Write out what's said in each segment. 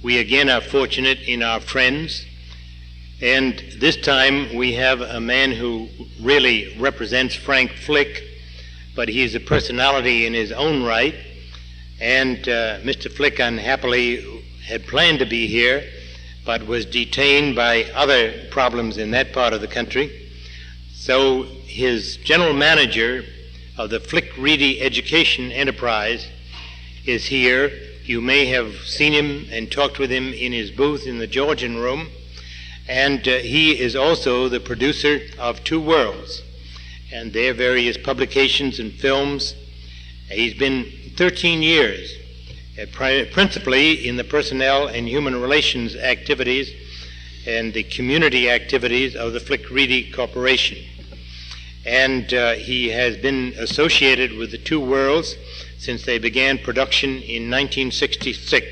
We again are fortunate in our friends, and this time we have a man who really represents Frank Flick, but he's a personality in his own right, and Mr. Flick unhappily had planned to be here, but was detained by other problems in that part of the country. So his general manager of the Flick Reedy Education Enterprise is here. You may have seen him and talked with him in his booth in the Georgian Room. And he is also the producer of Two Worlds and their various publications and films. He's been 13 years, principally in the personnel and human relations activities and the community activities of the Flick Reedy Corporation. And he has been associated with the Two Worlds since they began production in 1966.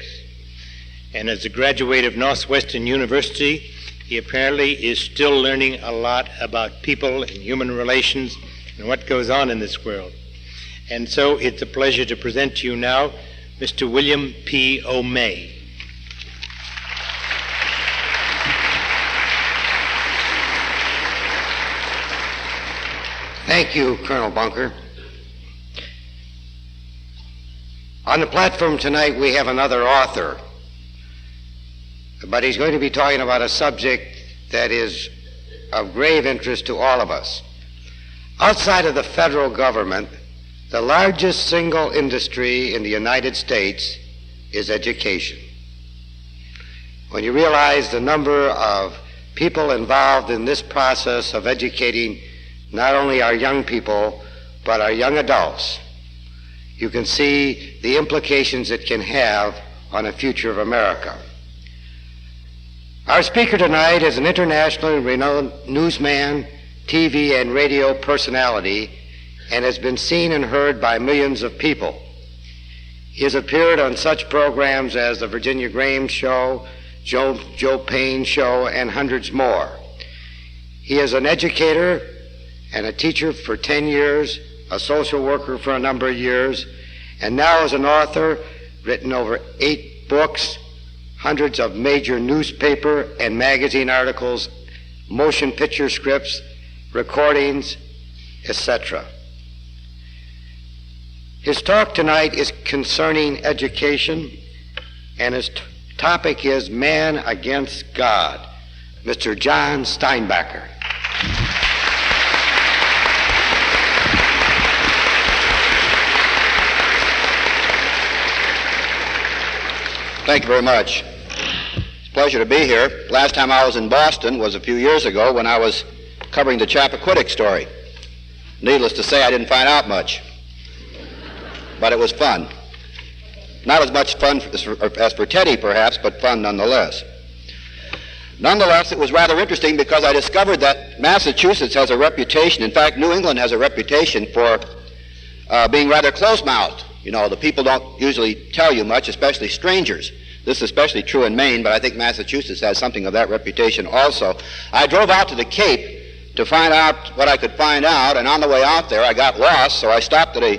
And as a graduate of Northwestern University, he apparently is still learning a lot about people and human relations and what goes on in this world. And so it's a pleasure to present to you now Mr. William P. O'May. Thank you, Colonel Bunker. On the platform tonight we have another author, but he's going to be talking about a subject that is of grave interest to all of us. Outside of the federal government, the largest single industry in the United States is education. When you realize the number of people involved in this process of educating not only our young people, but our young adults, you can see the implications it can have on the future of America. Our speaker tonight is an internationally renowned newsman, TV and radio personality, and has been seen and heard by millions of people. He has appeared on such programs as the Virginia Graham Show, Joe Payne Show, and hundreds more. He is an educator and a teacher for 10 years, a social worker for a number of years, and now as an author, written over 8 books, hundreds of major newspaper and magazine articles, motion picture scripts, recordings, etc. His talk tonight is concerning education, and his topic is Man Against God. Mr. John Steinbacher. Thank you very much. It's a pleasure to be here. Last time I was in Boston was a few years ago when I was covering the Chappaquiddick story. Needless to say, I didn't find out much, but it was fun. Not as much fun as for Teddy, perhaps, but fun nonetheless. Nonetheless, it was rather interesting because I discovered that Massachusetts has a reputation, in fact, New England has a reputation for being rather close-mouthed. You know, the people don't usually tell you much, especially strangers. This is especially true in Maine, but I think Massachusetts has something of that reputation also. I drove out to the Cape to find out what I could find out, and on the way out there I got lost, so I stopped at a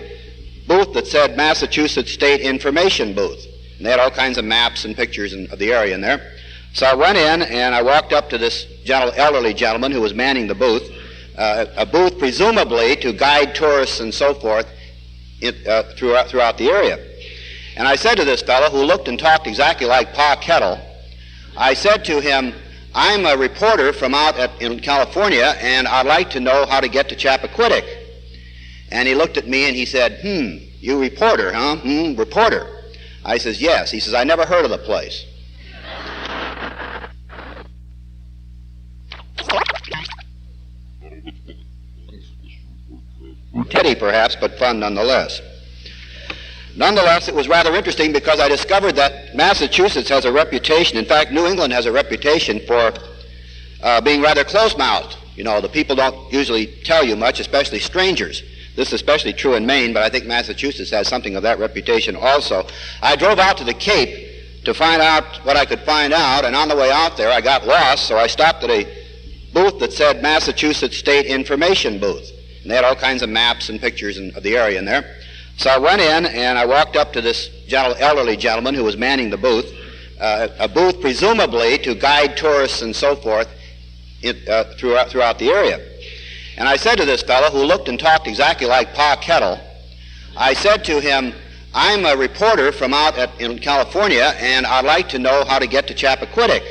booth that said Massachusetts State Information Booth. And they had all kinds of maps and pictures of the area in there. So I went in and I walked up to this elderly gentleman who was manning the booth, a booth presumably to guide tourists and so forth throughout the area. And I said to this fellow, who looked and talked exactly like Pa Kettle, I said to him, I'm a reporter from in California, and I'd like to know how to get to Chappaquiddick. And he looked at me and he said, you reporter, huh? Reporter. I says, yes. He says, I never heard of the place. Teddy, perhaps, but fun nonetheless. Nonetheless, it was rather interesting because I discovered that Massachusetts has a reputation, in fact, New England has a reputation for being rather close-mouthed. You know, the people don't usually tell you much, especially strangers. This is especially true in Maine, but I think Massachusetts has something of that reputation also. I drove out to the Cape to find out what I could find out, and on the way out there I got lost, so I stopped at a booth that said Massachusetts State Information Booth. And they had all kinds of maps and pictures of the area in there. So I went in and I walked up to this elderly gentleman who was manning the booth, a booth presumably to guide tourists and so forth throughout the area. And I said to this fellow, who looked and talked exactly like Pa Kettle, I said to him, I'm a reporter from in California, and I'd like to know how to get to Chappaquiddick.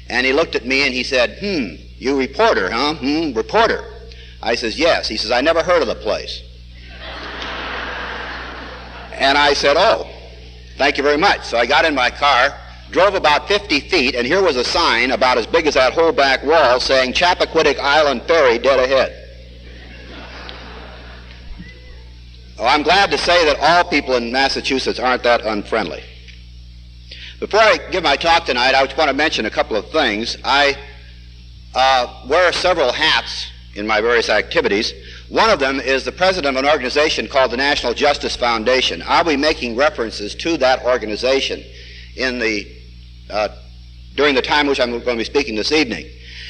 And he looked at me and he said, you reporter, huh? Reporter. I says, yes. He says, I never heard of the place. And I said, oh, thank you very much. So I got in my car, drove about 50 feet, and here was a sign about as big as that whole back wall saying Chappaquiddick Island Ferry dead ahead. Well, I'm glad to say that all people in Massachusetts aren't that unfriendly. Before I give my talk tonight, I just want to mention a couple of things. I wear several hats in my various activities. One of them is the president of an organization called the National Justice Foundation. I'll be making references to that organization in during the time which I'm going to be speaking this evening.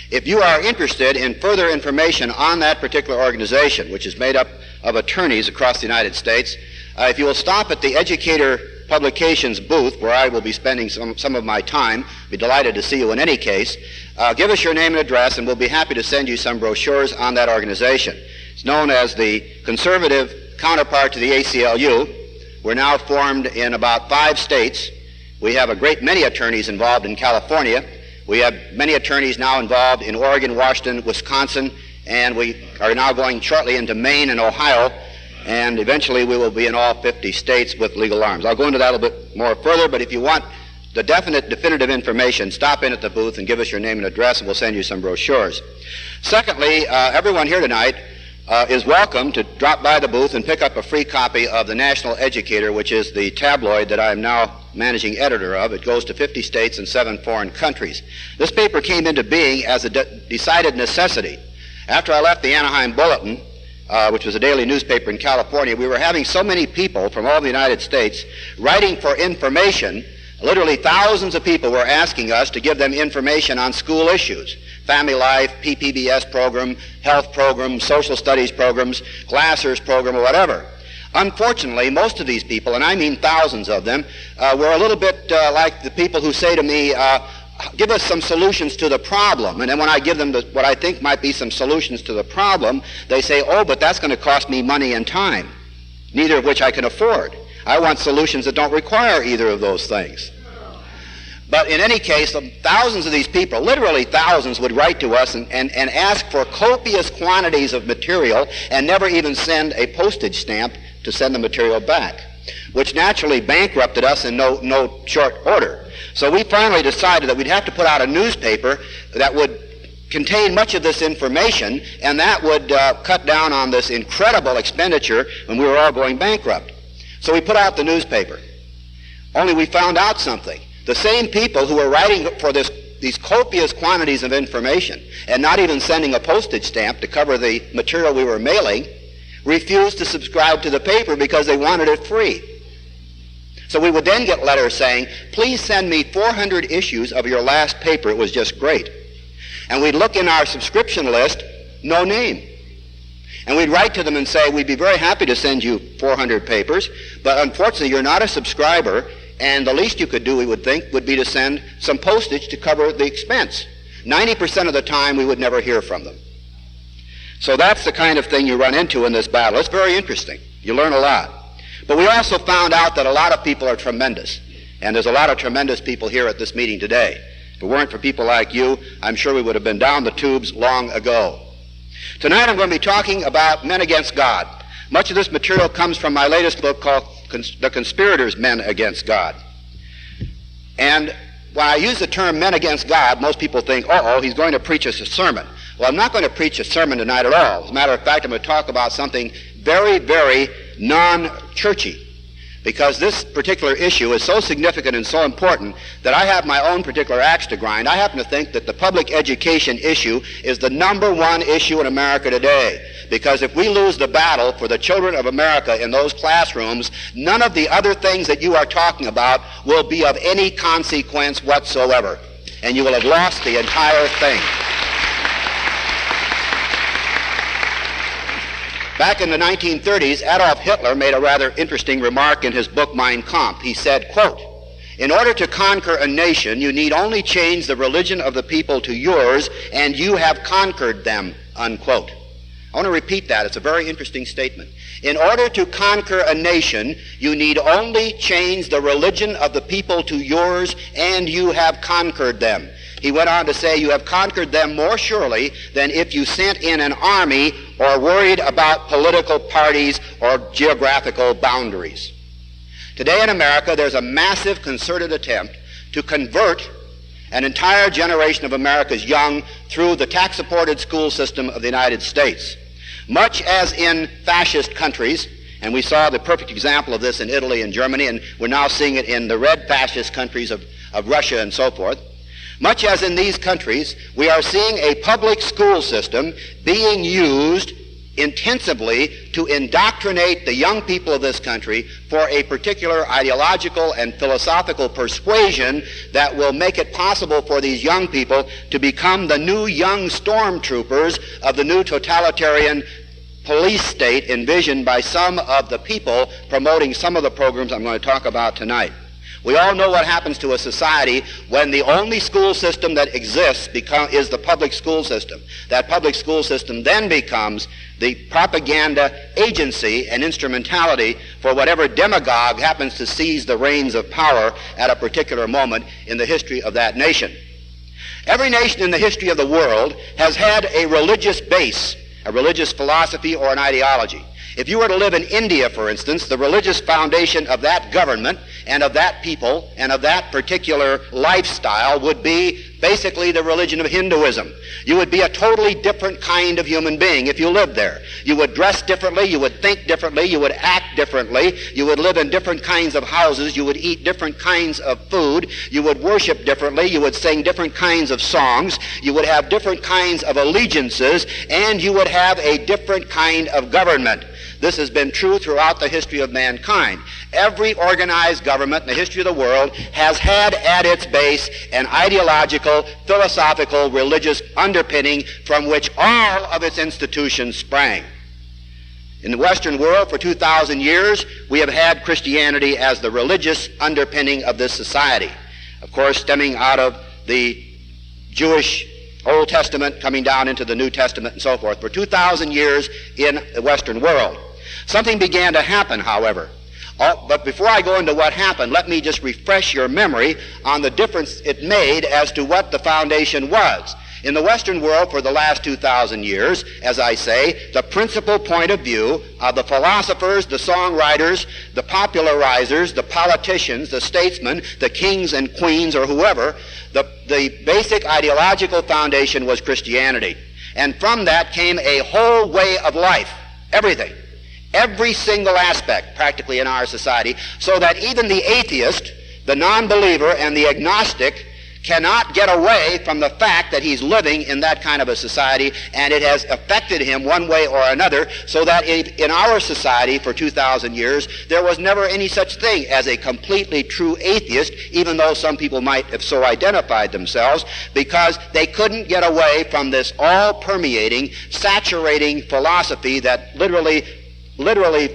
If you are interested in further information on that particular organization, which is made up of attorneys across the United States, if you will stop at the Educator Publications booth, where I will be spending some of my time, be delighted to see you in any case, give us your name and address, and we'll be happy to send you some brochures on that organization. It's known as the conservative counterpart to the ACLU. We're now formed in about 5 states. We have a great many attorneys involved in California. We have many attorneys now involved in Oregon, Washington, Wisconsin, and we are now going shortly into Maine and Ohio, and eventually we will be in all 50 states with legal arms. I'll go into that a little bit more further, but if you want the definitive information, stop in at the booth and give us your name and address, and we'll send you some brochures. Secondly, everyone here tonight is welcome to drop by the booth and pick up a free copy of the National Educator, which is the tabloid that I am now managing editor of. It goes to 50 states and 7 foreign countries. This paper came into being as a decided necessity. After I left the Anaheim Bulletin, which was a daily newspaper in California, we were having so many people from all the United States writing for information. Literally thousands of people were asking us to give them information on school issues, family life, PPBS program, health program, social studies programs, Glasser's program, or whatever. Unfortunately, most of these people, and I mean thousands of them, were a little bit like the people who say to me, give us some solutions to the problem. And then when I give them what I think might be some solutions to the problem, they say, oh, but that's going to cost me money and time, neither of which I can afford. I want solutions that don't require either of those things. But in any case, thousands of these people, literally thousands, would write to us and ask for copious quantities of material and never even send a postage stamp to send the material back, which naturally bankrupted us in no short order. So we finally decided that we'd have to put out a newspaper that would contain much of this information, and that would cut down on this incredible expenditure when we were all going bankrupt. So we put out the newspaper. Only we found out something. The same people who were writing for these copious quantities of information and not even sending a postage stamp to cover the material we were mailing refused to subscribe to the paper because they wanted it free. So we would then get letters saying, please send me 400 issues of your last paper. It was just great. And we'd look in our subscription list, no name. And we'd write to them and say, we'd be very happy to send you 400 papers, but unfortunately you're not a subscriber, and the least you could do, we would think, would be to send some postage to cover the expense. 90% of the time we would never hear from them. So that's the kind of thing you run into in this battle. It's very interesting. You learn a lot. But we also found out that a lot of people are tremendous, and there's a lot of tremendous people here at this meeting today. If it weren't for people like you, I'm sure we would have been down the tubes long ago. Tonight I'm going to be talking about men against God. Much of this material comes from my latest book called The Conspirators' Men Against God. And when I use the term men against God, most people think, uh-oh, he's going to preach us a sermon. Well, I'm not going to preach a sermon tonight at all. As a matter of fact, I'm going to talk about something very, very non-churchy, because this particular issue is so significant and so important that I have my own particular axe to grind. I happen to think that the public education issue is the #1 issue in America today, because if we lose the battle for the children of America in those classrooms, none of the other things that you are talking about will be of any consequence whatsoever, and you will have lost the entire thing. Back in the 1930s, Adolf Hitler made a rather interesting remark in his book Mein Kampf. He said, quote, In order to conquer a nation, you need only change the religion of the people to yours, and you have conquered them, unquote. I want to repeat that. It's a very interesting statement. In order to conquer a nation, you need only change the religion of the people to yours, and you have conquered them. He went on to say, you have conquered them more surely than if you sent in an army or worried about political parties or geographical boundaries. Today in America, there's a massive concerted attempt to convert an entire generation of America's young through the tax-supported school system of the United States. Much as in fascist countries, and we saw the perfect example of this in Italy and Germany, and we're now seeing it in the red fascist countries of Russia and so forth. Much as in these countries, we are seeing a public school system being used intensively to indoctrinate the young people of this country for a particular ideological and philosophical persuasion that will make it possible for these young people to become the new young stormtroopers of the new totalitarian police state envisioned by some of the people promoting some of the programs I'm going to talk about tonight. We all know what happens to a society when the only school system that exists is the public school system. That public school system then becomes the propaganda agency and instrumentality for whatever demagogue happens to seize the reins of power at a particular moment in the history of that nation. Every nation in the history of the world has had a religious base, a religious philosophy or an ideology. If you were to live in India, for instance, the religious foundation of that government and of that people and of that particular lifestyle would be basically the religion of Hinduism. You would be a totally different kind of human being if you lived there. You would dress differently, you would think differently, you would act differently, you would live in different kinds of houses, you would eat different kinds of food, you would worship differently, you would sing different kinds of songs, you would have different kinds of allegiances, and you would have a different kind of government. This has been true throughout the history of mankind. Every organized government in the history of the world has had at its base an ideological, philosophical, religious underpinning from which all of its institutions sprang. In the Western world for 2,000 years, we have had Christianity as the religious underpinning of this society. Of course, stemming out of the Jewish Old Testament coming down into the New Testament and so forth, for 2,000 years in the Western world. Something began to happen, however. But before I go into what happened, let me just refresh your memory on the difference it made as to what the foundation was. In the Western world for the last 2,000 years, as I say, the principal point of view of the philosophers, the songwriters, the popularizers, the politicians, the statesmen, the kings and queens or whoever, the basic ideological foundation was Christianity. And from that came a whole way of life, everything. Every single aspect practically in our society, so that even the atheist, the non-believer, and the agnostic cannot get away from the fact that he's living in that kind of a society, and it has affected him one way or another, so that in our society for 2,000 years, there was never any such thing as a completely true atheist, even though some people might have so identified themselves, because they couldn't get away from this all-permeating, saturating philosophy that literally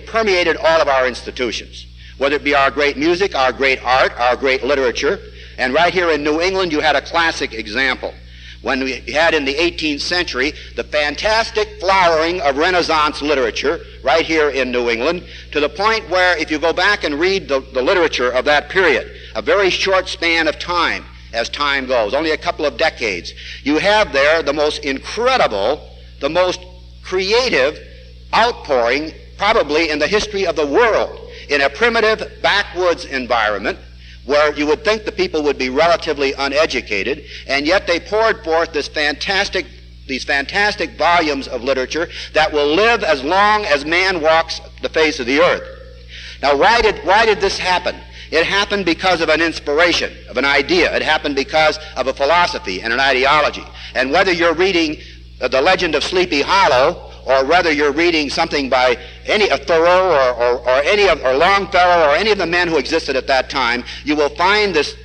permeated all of our institutions, whether it be our great music, our great art, our great literature. And right here in New England, you had a classic example. When we had in the 18th century the fantastic flowering of Renaissance literature right here in New England, to the point where if you go back and read the literature of that period, a very short span of time as time goes, only a couple of decades, you have there the most incredible, the most creative outpouring probably in the history of the world, in a primitive backwoods environment where you would think the people would be relatively uneducated, and yet they poured forth these fantastic volumes of literature that will live as long as man walks the face of the earth. Now, why did this happen? It happened because of an inspiration, of an idea. It happened because of a philosophy and an ideology. And whether you're reading The Legend of Sleepy Hollow, or whether you're reading something by Thoreau or Longfellow or any of the men who existed at that time, you will find this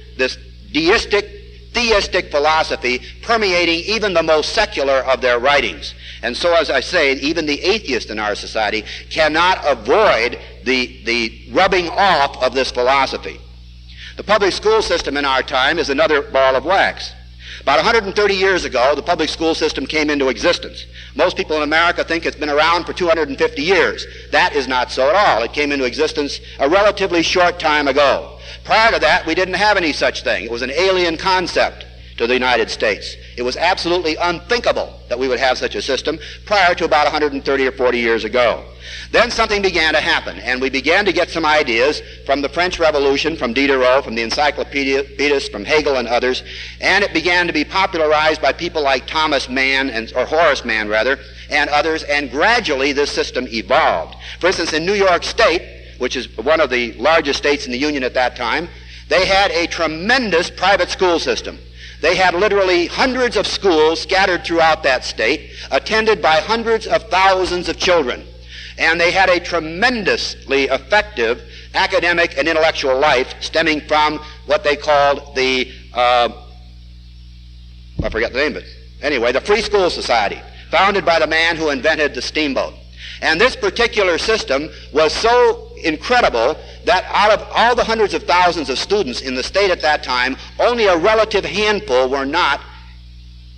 theistic philosophy permeating even the most secular of their writings. And so, as I say, even the atheist in our society cannot avoid the rubbing off of this philosophy. The public school system in our time is another ball of wax. About 130 years ago, the public school system came into existence. Most people in America think it's been around for 250 years. That is not so at all. It came into existence a relatively short time ago. Prior to that, we didn't have any such thing. It was an alien concept to the United States. It was absolutely unthinkable that we would have such a system prior to about 130 or 40 years ago. Then something began to happen, and we began to get some ideas from the French Revolution, from Diderot, from the encyclopedists, from Hegel and others, and it began to be popularized by people like Thomas Mann, or Horace Mann rather, and others, and gradually this system evolved. For instance, in New York State, which is one of the largest states in the Union at that time, they had a tremendous private school system. They had literally hundreds of schools scattered throughout that state, attended by hundreds of thousands of children. And they had a tremendously effective academic and intellectual life stemming from what they called the, I forget the name of it. Anyway, the Free School Society, founded by the man who invented the steamboat. And this particular system was so incredible that out of all the hundreds of thousands of students in the state at that time, only a relative handful were not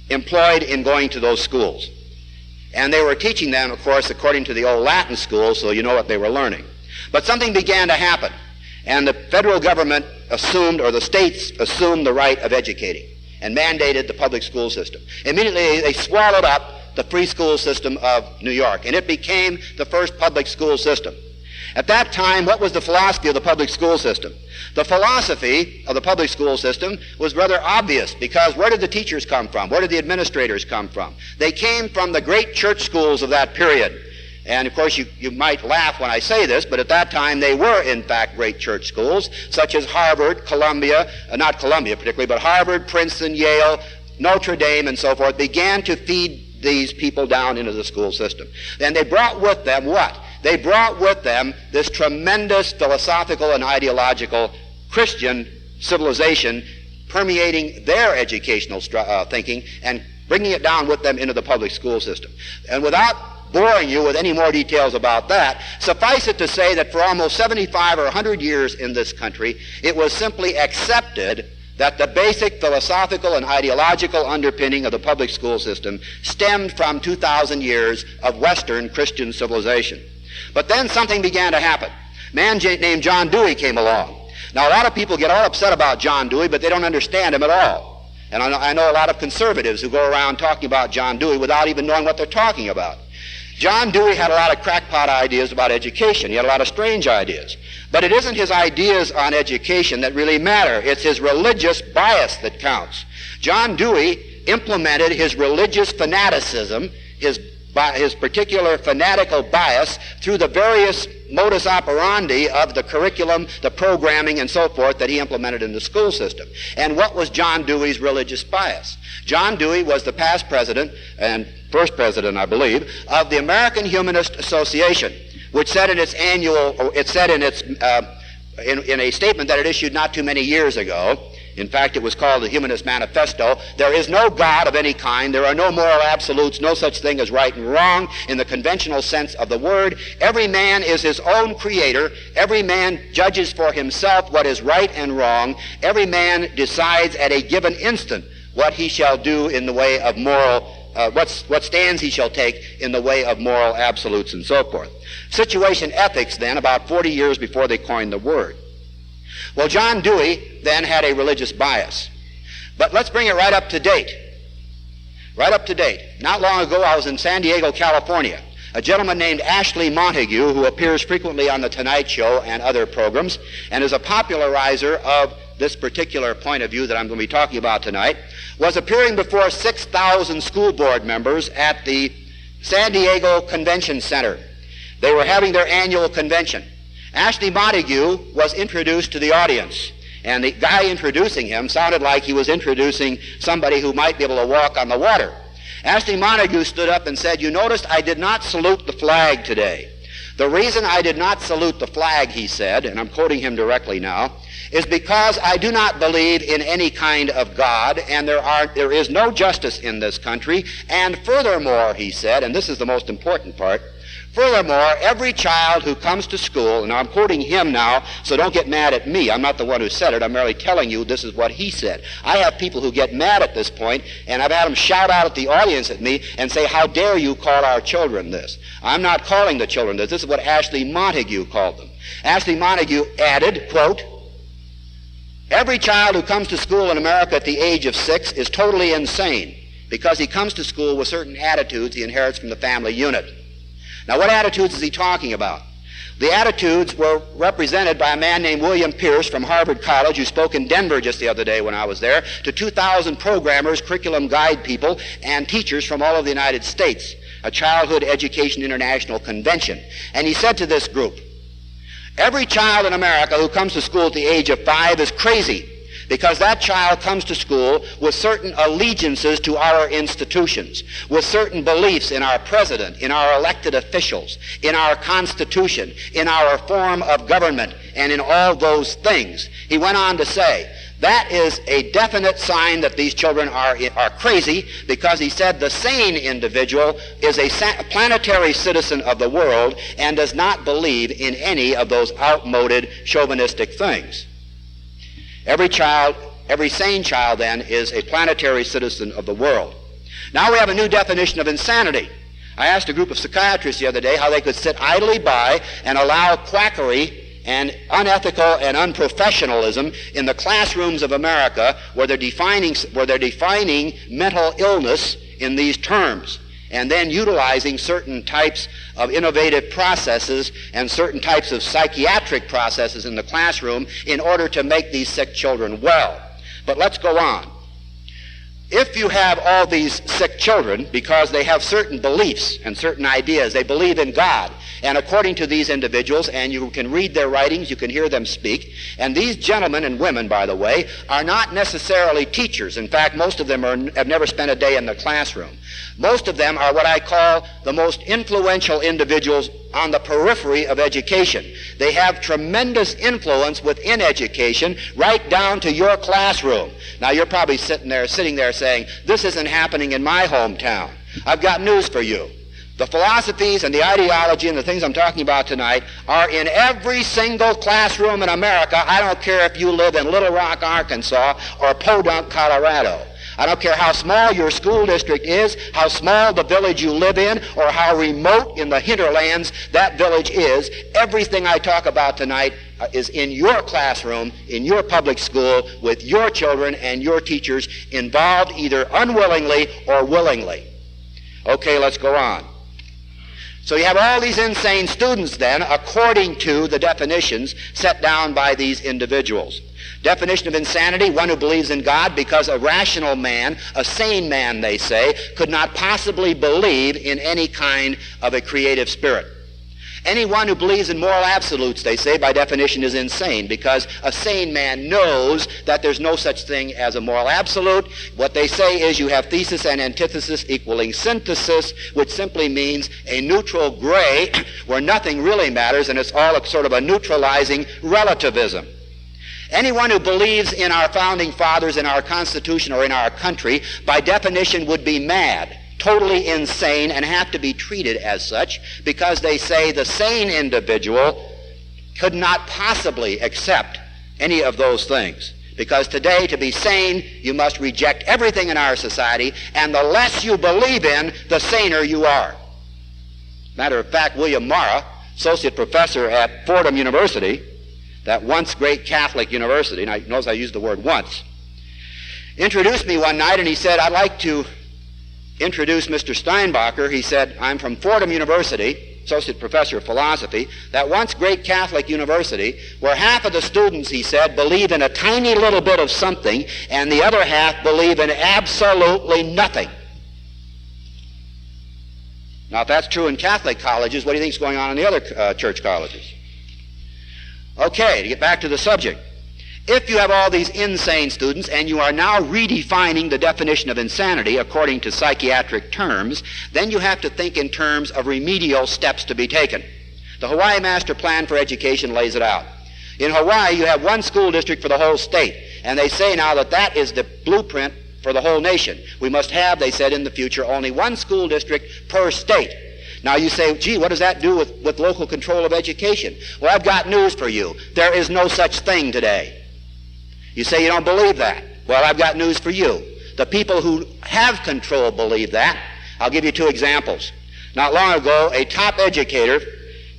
employed in going to those schools. And they were teaching them, of course, according to the old Latin school, so you know what they were learning. But something began to happen, and the federal government assumed, or the states assumed, the right of educating and mandated the public school system. Immediately they swallowed up the free school system of New York, and it became the first public school system. At that time, what was the philosophy of the public school system? The philosophy of the public school system was rather obvious, because where did the teachers come from? Where did the administrators come from? They came from the great church schools of that period. And of course, you might laugh when I say this, but at that time they were in fact great church schools, such as Harvard, Columbia, not Columbia particularly, but Harvard, Princeton, Yale, Notre Dame, and so forth, began to feed these people down into the school system. And they brought with them what? They brought with them this tremendous philosophical and ideological Christian civilization permeating their educational thinking and bringing it down with them into the public school system. And without boring you with any more details about that, suffice it to say that for almost 75 or 100 years in this country, it was simply accepted that the basic philosophical and ideological underpinning of the public school system stemmed from 2,000 years of Western Christian civilization. But then something began to happen. A man named John Dewey came along. Now, a lot of people get all upset about John Dewey, but they don't understand him at all. And I know a lot of conservatives who go around talking about John Dewey without even knowing what they're talking about. John Dewey had a lot of crackpot ideas about education. He had a lot of strange ideas. But it isn't his ideas on education that really matter. It's his religious bias that counts. John Dewey implemented his religious fanaticism, his particular fanatical bias, through the various modus operandi of the curriculum, the programming, and so forth that he implemented in the school system. And what was John Dewey's religious bias? John Dewey was the past president, and first president, I believe, of the American Humanist Association, which said in its annual, it said in its, in a statement that it issued not too many years ago, in fact, it was called the Humanist Manifesto, there is no God of any kind, there are no moral absolutes, no such thing as right and wrong in the conventional sense of the word. Every man is his own creator. Every man judges for himself what is right and wrong. Every man decides at a given instant what he shall do in the way of moral, what stands he shall take in the way of moral absolutes and so forth. Situation ethics, then, about 40 years before they coined the word. Well, John Dewey then had a religious bias. But let's bring it right up to date. Right up to date. Not long ago, I was in San Diego, California. A gentleman named Ashley Montague, who appears frequently on The Tonight Show and other programs, and is a popularizer of this particular point of view that I'm going to be talking about tonight, was appearing before 6,000 school board members at the San Diego Convention Center. They were having their annual convention. Ashley Montague was introduced to the audience, and the guy introducing him sounded like he was introducing somebody who might be able to walk on the water. Ashley Montague stood up and said, "You noticed I did not salute the flag today. The reason I did not salute the flag," he said, and I'm quoting him directly now, "is because I do not believe in any kind of God, and there is no justice in this country. And furthermore," he said, and this is the most important part, Furthermore, every child who comes to school, and I'm quoting him now, so don't get mad at me. I'm not the one who said it. I'm merely telling you this is what he said. I have people who get mad at this point, and I've had them shout out at the audience at me and say, how dare you call our children this? I'm not calling the children this. This is what Ashley Montague called them. Ashley Montague added, quote, every child who comes to school in America at the age of 6 is totally insane because he comes to school with certain attitudes he inherits from the family unit. Now, what attitudes is he talking about? The attitudes were represented by a man named William Pierce from Harvard College, who spoke in Denver just the other day when I was there, to 2,000 programmers, curriculum guide people, and teachers from all over the United States, a Childhood Education International convention. And he said to this group, every child in America who comes to school at the age of 5 is crazy because that child comes to school with certain allegiances to our institutions, with certain beliefs in our president, in our elected officials, in our Constitution, in our form of government, and in all those things. He went on to say, that is a definite sign that these children are crazy, because he said the sane individual is a planetary citizen of the world and does not believe in any of those outmoded chauvinistic things. Every sane child, then, is a planetary citizen of the world. Now we have a new definition of insanity. I asked a group of psychiatrists the other day how they could sit idly by and allow quackery and unethical and unprofessionalism in the classrooms of America where they're defining mental illness in these terms, and then utilizing certain types of innovative processes and certain types of psychiatric processes in the classroom in order to make these sick children well. But let's go on. If you have all these sick children because they have certain beliefs and certain ideas, they believe in God, and according to these individuals, and you can read their writings, you can hear them speak, and these gentlemen and women, by the way, are not necessarily teachers. In fact, most of them have never spent a day in the classroom. Most of them are what I call the most influential individuals on the periphery of education. They have tremendous influence within education, right down to your classroom. Now, you're probably sitting there saying, this isn't happening in my hometown. I've got news for you. The philosophies and the ideology and the things I'm talking about tonight are in every single classroom in America. I don't care if you live in Little Rock, Arkansas, or Podunk, Colorado. I don't care how small your school district is, how small the village you live in, or how remote in the hinterlands that village is. Everything I talk about tonight is in your classroom, in your public school, with your children and your teachers involved either unwillingly or willingly. Okay, let's go on. So you have all these insane students then, according to the definitions set down by these individuals. Definition of insanity, one who believes in God because a rational man, a sane man, they say, could not possibly believe in any kind of a creative spirit. Anyone who believes in moral absolutes, they say, by definition is insane, because a sane man knows that there's no such thing as a moral absolute. What they say is you have thesis and antithesis equaling synthesis, which simply means a neutral gray where nothing really matters, and it's all a sort of a neutralizing relativism. Anyone who believes in our founding fathers, in our Constitution, or in our country, by definition would be mad, totally insane, and have to be treated as such, because they say the sane individual could not possibly accept any of those things. Because today, to be sane, you must reject everything in our society, and the less you believe in, the saner you are. Matter of fact, William Morrow, associate professor at Fordham University, that once great Catholic university, and notice I used the word once, introduced me one night, and he said, I'd like to introduce Mr. Steinbacher. He said, I'm from Fordham University, associate professor of philosophy, that once great Catholic university, where half of the students, he said, believe in a tiny little bit of something, and the other half believe in absolutely nothing. Now, if that's true in Catholic colleges, what do you think is going on in the other church colleges? Okay, to get back to the subject. If you have all these insane students and you are now redefining the definition of insanity according to psychiatric terms, then you have to think in terms of remedial steps to be taken. The Hawaii Master Plan for Education lays it out. In Hawaii, you have one school district for the whole state, and they say now that that is the blueprint for the whole nation. We must have, they said, in the future, only one school district per state. Now you say, gee, what does that do with local control of education? Well, I've got news for you. There is no such thing today. You say you don't believe that. Well, I've got news for you. The people who have control believe that. I'll give you two examples. Not long ago, a top educator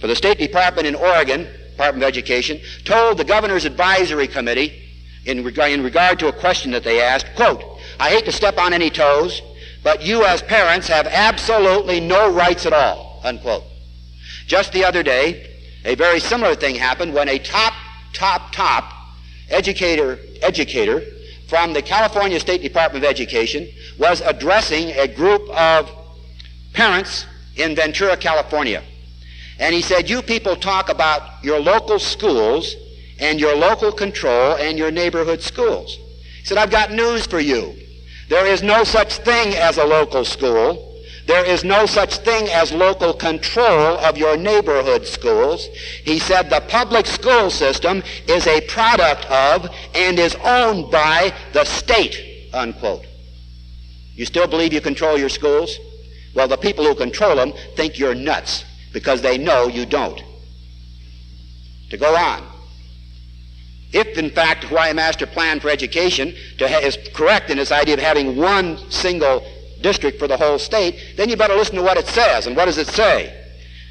for the State Department in Oregon, Department of Education, told the Governor's Advisory Committee in regard to a question that they asked, quote, I hate to step on any toes, but you as parents have absolutely no rights at all, unquote. Just the other day, a very similar thing happened when a top educator from the California State Department of Education was addressing a group of parents in Ventura, California. And he said, you people talk about your local schools and your local control and your neighborhood schools. He said, I've got news for you. There is no such thing as a local school. There is no such thing as local control of your neighborhood schools. He said the public school system is a product of and is owned by the state, unquote. You still believe you control your schools? Well, the people who control them think you're nuts because they know you don't. To go on. If, in fact, the Hawaii Master Plan for Education is correct in its idea of having one single district for the whole state, then you better listen to what it says. And what does it say?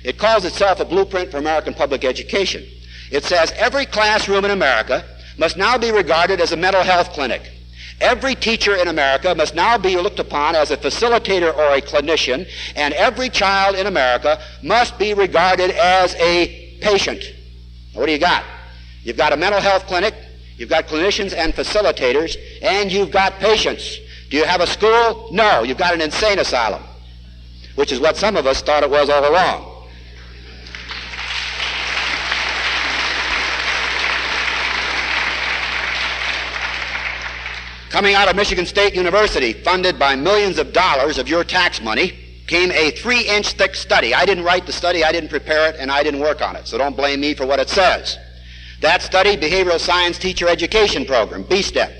It calls itself a blueprint for American public education. It says every classroom in America must now be regarded as a mental health clinic. Every teacher in America must now be looked upon as a facilitator or a clinician, and every child in America must be regarded as a patient. Now, what do you got? You've got a mental health clinic, you've got clinicians and facilitators, and you've got patients. Do you have a school? No, you've got an insane asylum, which is what some of us thought it was all along. Coming out of Michigan State University, funded by millions of dollars of your tax money, came a 3-inch thick study. I didn't write the study, I didn't prepare it, and I didn't work on it, so don't blame me for what it says. That study, Behavioral Science Teacher Education Program, B-STEP.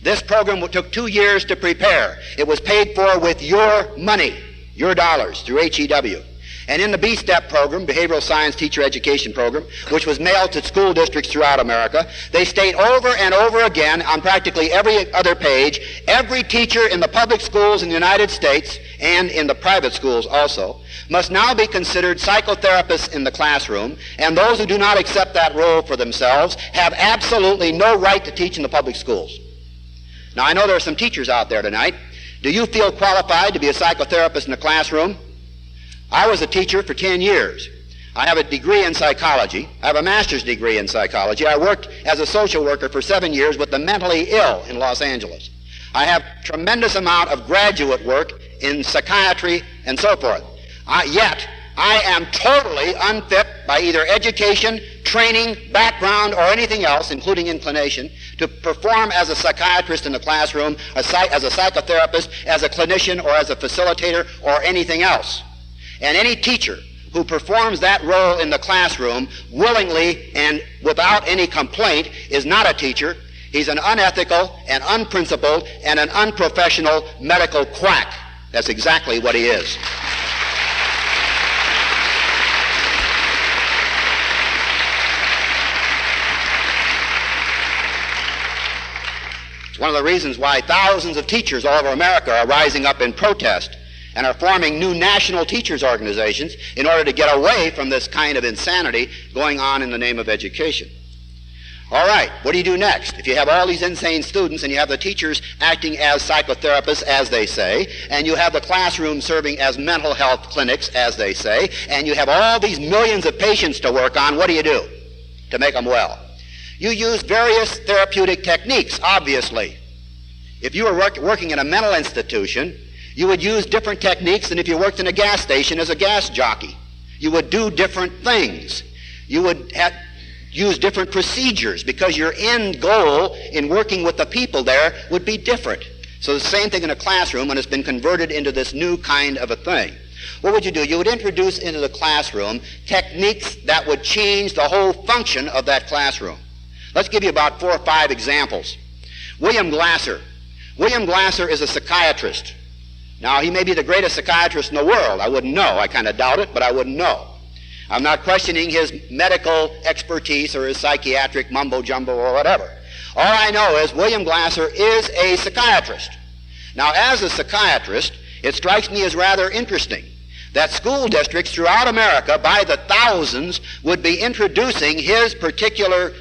This program took 2 years to prepare. It was paid for with your money, your dollars, through HEW. And in the B-STEP program, Behavioral Science Teacher Education Program, which was mailed to school districts throughout America, they state over and over again on practically every other page, every teacher in the public schools in the United States, and in the private schools also, must now be considered psychotherapists in the classroom, and those who do not accept that role for themselves have absolutely no right to teach in the public schools. Now, I know there are some teachers out there tonight. Do you feel qualified to be a psychotherapist in the classroom? I was a teacher for 10 years. I have a degree in psychology. I have a master's degree in psychology. I worked as a social worker for 7 years with the mentally ill in Los Angeles. I have a tremendous amount of graduate work in psychiatry and so forth. Yet, I am totally unfit by either education, training, background, or anything else, including inclination, to perform as a psychiatrist in the classroom, as a psychotherapist, as a clinician, or as a facilitator, or anything else. And any teacher who performs that role in the classroom willingly and without any complaint is not a teacher. He's an unethical and unprincipled and an unprofessional medical quack. That's exactly what he is. It's one of the reasons why thousands of teachers all over America are rising up in protest and are forming new national teachers organizations in order to get away from this kind of insanity going on in the name of education. All right, what do you do next? If you have all these insane students and you have the teachers acting as psychotherapists, as they say, and you have the classroom serving as mental health clinics, as they say, and you have all these millions of patients to work on, what do you do to make them well? You use various therapeutic techniques, obviously. If you were working in a mental institution, you would use different techniques than if you worked in a gas station as a gas jockey. You would do different things. You would use different procedures because your end goal in working with the people there would be different. So the same thing in a classroom when it's been converted into this new kind of a thing. What would you do? You would introduce into the classroom techniques that would change the whole function of that classroom. Let's give you about 4 or 5 examples. William Glasser. William Glasser is a psychiatrist. Now, he may be the greatest psychiatrist in the world. I wouldn't know. I kind of doubt it, but I wouldn't know. I'm not questioning his medical expertise or his psychiatric mumbo-jumbo or whatever. All I know is William Glasser is a psychiatrist. Now, as a psychiatrist, it strikes me as rather interesting that school districts throughout America, by the thousands, would be introducing his particular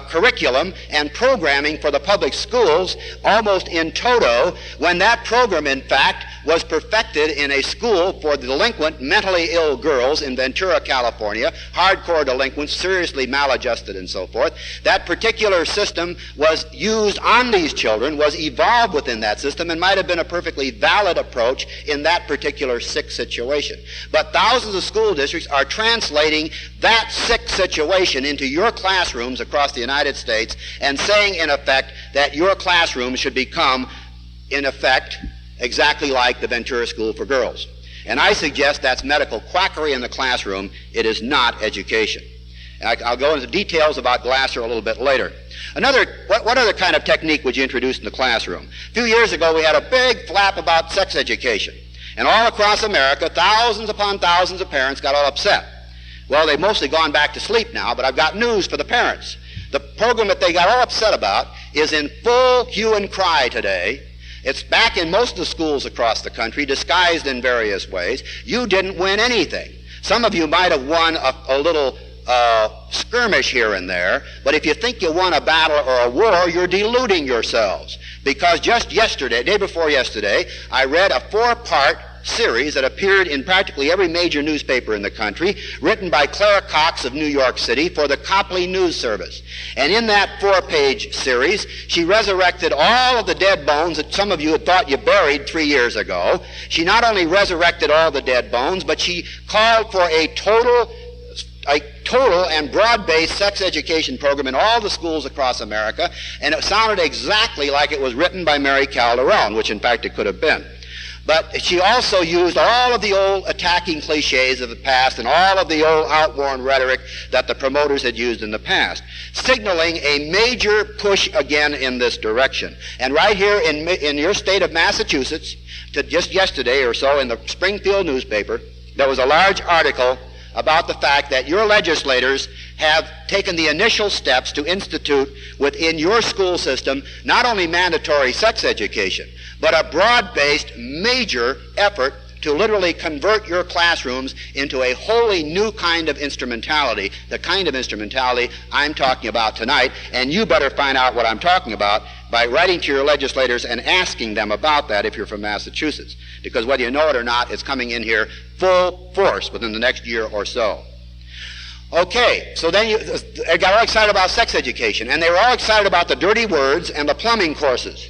curriculum and programming for the public schools almost in toto, when that program, in fact, was perfected in a school for delinquent, mentally ill girls in Ventura, California, hardcore delinquents, seriously maladjusted and so forth. That particular system was used on these children, was evolved within that system, and might have been a perfectly valid approach in that particular sick situation. But thousands of school districts are translating that sick situation into your classrooms across the United States and saying, in effect, that your classroom should become, in effect, exactly like the Ventura School for Girls. And I suggest that's medical quackery in the classroom. It is not education. And I'll go into details about Glasser a little bit later. What other kind of technique would you introduce in the classroom? A few years ago, we had a big flap about sex education. And all across America, thousands upon thousands of parents got all upset. Well, they've mostly gone back to sleep now, but I've got news for the parents. The program that they got all upset about is in full hue and cry today. It's back in most of the schools across the country, disguised in various ways. You didn't win anything. Some of you might have won a little skirmish here and there, but if you think you won a battle or a war, you're deluding yourselves. Because just yesterday, day before yesterday, I read a 4-part series that appeared in practically every major newspaper in the country, written by Clara Cox of New York City for the Copley News Service. And in that 4-page series, she resurrected all of the dead bones that some of you had thought you buried 3 years ago. She not only resurrected all the dead bones, but she called for a total and broad-based sex education program in all the schools across America, and it sounded exactly like it was written by Mary Calderon, which in fact it could have been. But she also used all of the old attacking cliches of the past and all of the old outworn rhetoric that the promoters had used in the past, signaling a major push again in this direction. And right here in your state of Massachusetts, just yesterday or so in the Springfield newspaper, there was a large article about the fact that your legislators have taken the initial steps to institute within your school system not only mandatory sex education, but a broad-based major effort to literally convert your classrooms into a wholly new kind of instrumentality, the kind of instrumentality I'm talking about tonight, and you better find out what I'm talking about by writing to your legislators and asking them about that if you're from Massachusetts. Because whether you know it or not, it's coming in here full force within the next year or so. Okay, so then they got all excited about sex education, and they were all excited about the dirty words and the plumbing courses.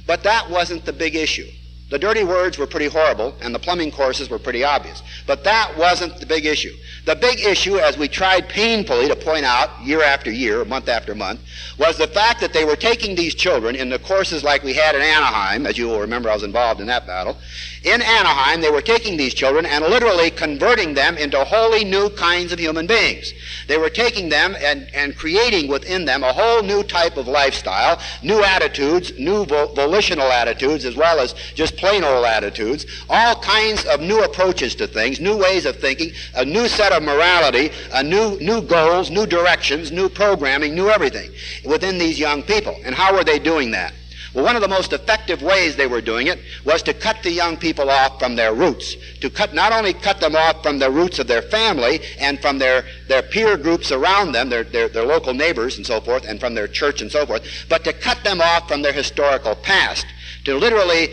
But that wasn't the big issue. The dirty words were pretty horrible, and the plumbing courses were pretty obvious. But that wasn't the big issue. The big issue, as we tried painfully to point out year after year, month after month, was the fact that they were taking these children in the courses like we had in Anaheim. As you will remember, I was involved in that battle. In Anaheim, they were taking these children and literally converting them into wholly new kinds of human beings. They were taking them and creating within them a whole new type of lifestyle, new attitudes, new volitional attitudes, as well as just plain old attitudes, all kinds of new approaches to things, new ways of thinking, a new set of morality, new goals, new directions, new programming, new everything within these young people. And how were they doing that? Well, one of the most effective ways they were doing it was to cut the young people off from their roots, to not only cut them off from the roots of their family and from their peer groups around them, their local neighbors and so forth, and from their church and so forth, but to cut them off from their historical past, to literally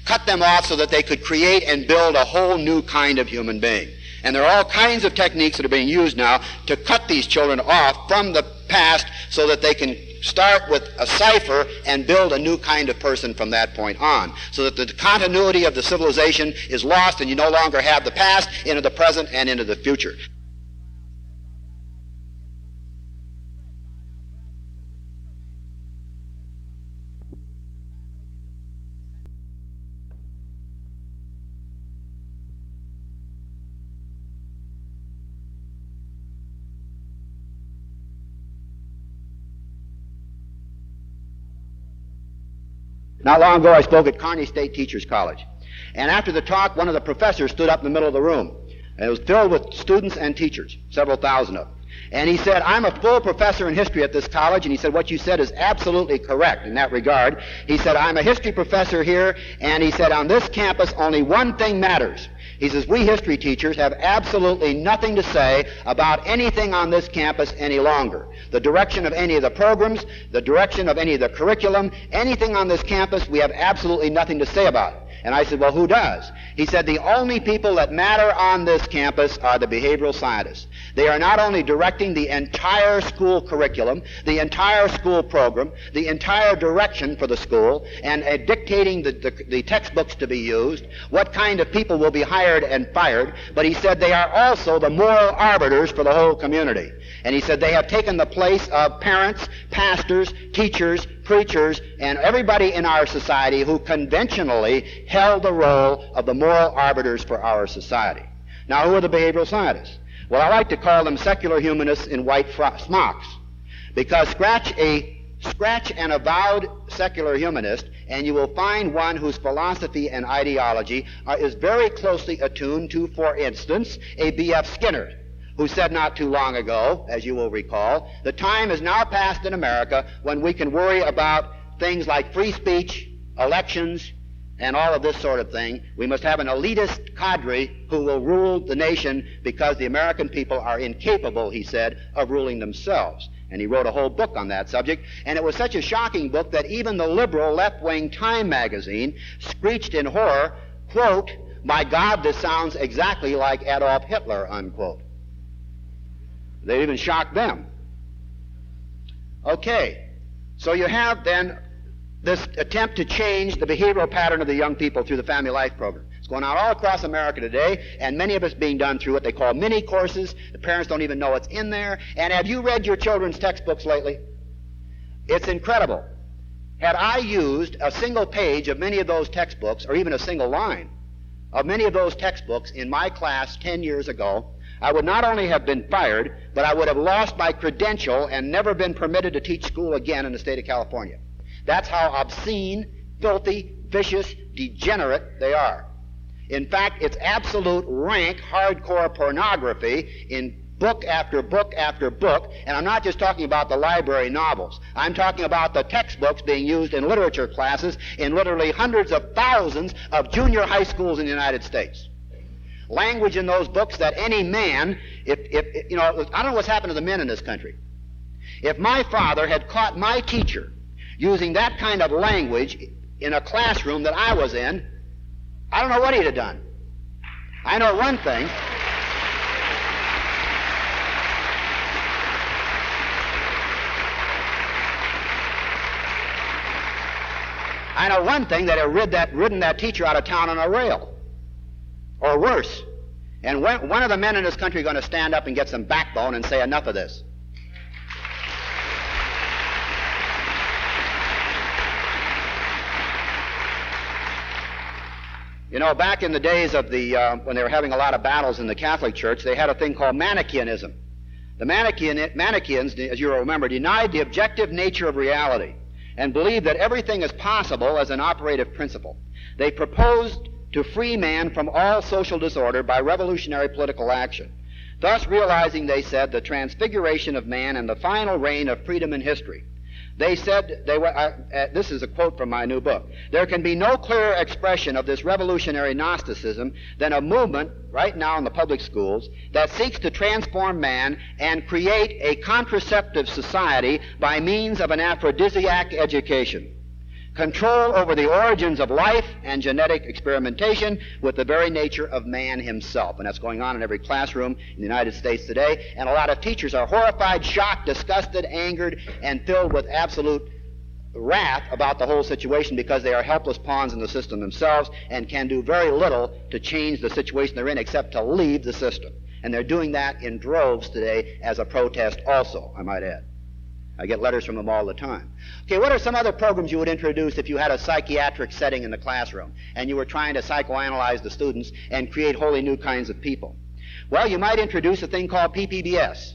cut them off so that they could create and build a whole new kind of human being. And there are all kinds of techniques that are being used now to cut these children off from the past so that they can start with a cipher and build a new kind of person from that point on, so that the continuity of the civilization is lost and you no longer have the past into the present and into the future. Not long ago, I spoke at Kearney State Teachers College. And after the talk, one of the professors stood up in the middle of the room. And it was filled with students and teachers, several thousand of them. And he said, I'm a full professor in history at this college, and he said, what you said is absolutely correct in that regard. He said, I'm a history professor here, and he said, on this campus, only one thing matters. He says, we history teachers have absolutely nothing to say about anything on this campus any longer. The direction of any of the programs, the direction of any of the curriculum, anything on this campus, we have absolutely nothing to say about it. And I said, well, who does? He said, the only people that matter on this campus are the behavioral scientists. They are not only directing the entire school curriculum, the entire school program, the entire direction for the school, and dictating the textbooks to be used, what kind of people will be hired and fired, but he said they are also the moral arbiters for the whole community. And he said they have taken the place of parents, pastors, teachers, preachers, and everybody in our society who conventionally held the role of the moral arbiters for our society. Now, who are the behavioral scientists? Well, I like to call them secular humanists in white smocks, because scratch an avowed secular humanist, and you will find one whose philosophy and ideology is very closely attuned to, for instance, a B.F. Skinner, who said not too long ago, as you will recall, the time is now past in America when we can worry about things like free speech, elections, and all of this sort of thing. We must have an elitist cadre who will rule the nation because the American people are incapable, he said, of ruling themselves. And he wrote a whole book on that subject, and it was such a shocking book that even the liberal left-wing Time magazine screeched in horror, quote, my God, this sounds exactly like Adolf Hitler, unquote. They even shocked them. Okay, so you have then this attempt to change the behavioral pattern of the young people through the Family Life Program. It's going on all across America today, and many of it's being done through what they call mini courses. The parents don't even know what's in there. And have you read your children's textbooks lately? It's incredible. Had I used a single page of many of those textbooks, or even a single line of many of those textbooks in my class 10 years ago, I would not only have been fired, but I would have lost my credential and never been permitted to teach school again in the state of California. That's how obscene, filthy, vicious, degenerate they are. In fact, it's absolute rank, hardcore pornography in book after book after book, and I'm not just talking about the library novels. I'm talking about the textbooks being used in literature classes in literally hundreds of thousands of junior high schools in the United States. Language in those books that any man, if you know, I don't know what's happened to the men in this country. If my father had caught my teacher using that kind of language in a classroom that I was in, I don't know what he'd have done. I know one thing. I know one thing, that he'd ridden that teacher out of town on a rail. Or worse. And one of the men in this country is going to stand up and get some backbone and say, enough of this. You know, back in the days of when they were having a lot of battles in the Catholic Church, they had a thing called Manichaeanism. The Manichaeans, as you remember, denied the objective nature of reality and believed that everything is possible as an operative principle. They proposed to free man from all social disorder by revolutionary political action, thus realizing, they said, the transfiguration of man and the final reign of freedom in history. They said, this is a quote from my new book, there can be no clearer expression of this revolutionary Gnosticism than a movement right now in the public schools that seeks to transform man and create a contraceptive society by means of an aphrodisiac education. Control over the origins of life and genetic experimentation with the very nature of man himself. And that's going on in every classroom in the United States today. And a lot of teachers are horrified, shocked, disgusted, angered, and filled with absolute wrath about the whole situation because they are helpless pawns in the system themselves and can do very little to change the situation they're in except to leave the system. And they're doing that in droves today as a protest also, I might add. I get letters from them all the time. Okay, what are some other programs you would introduce if you had a psychiatric setting in the classroom and you were trying to psychoanalyze the students and create wholly new kinds of people? Well, you might introduce a thing called PPBS,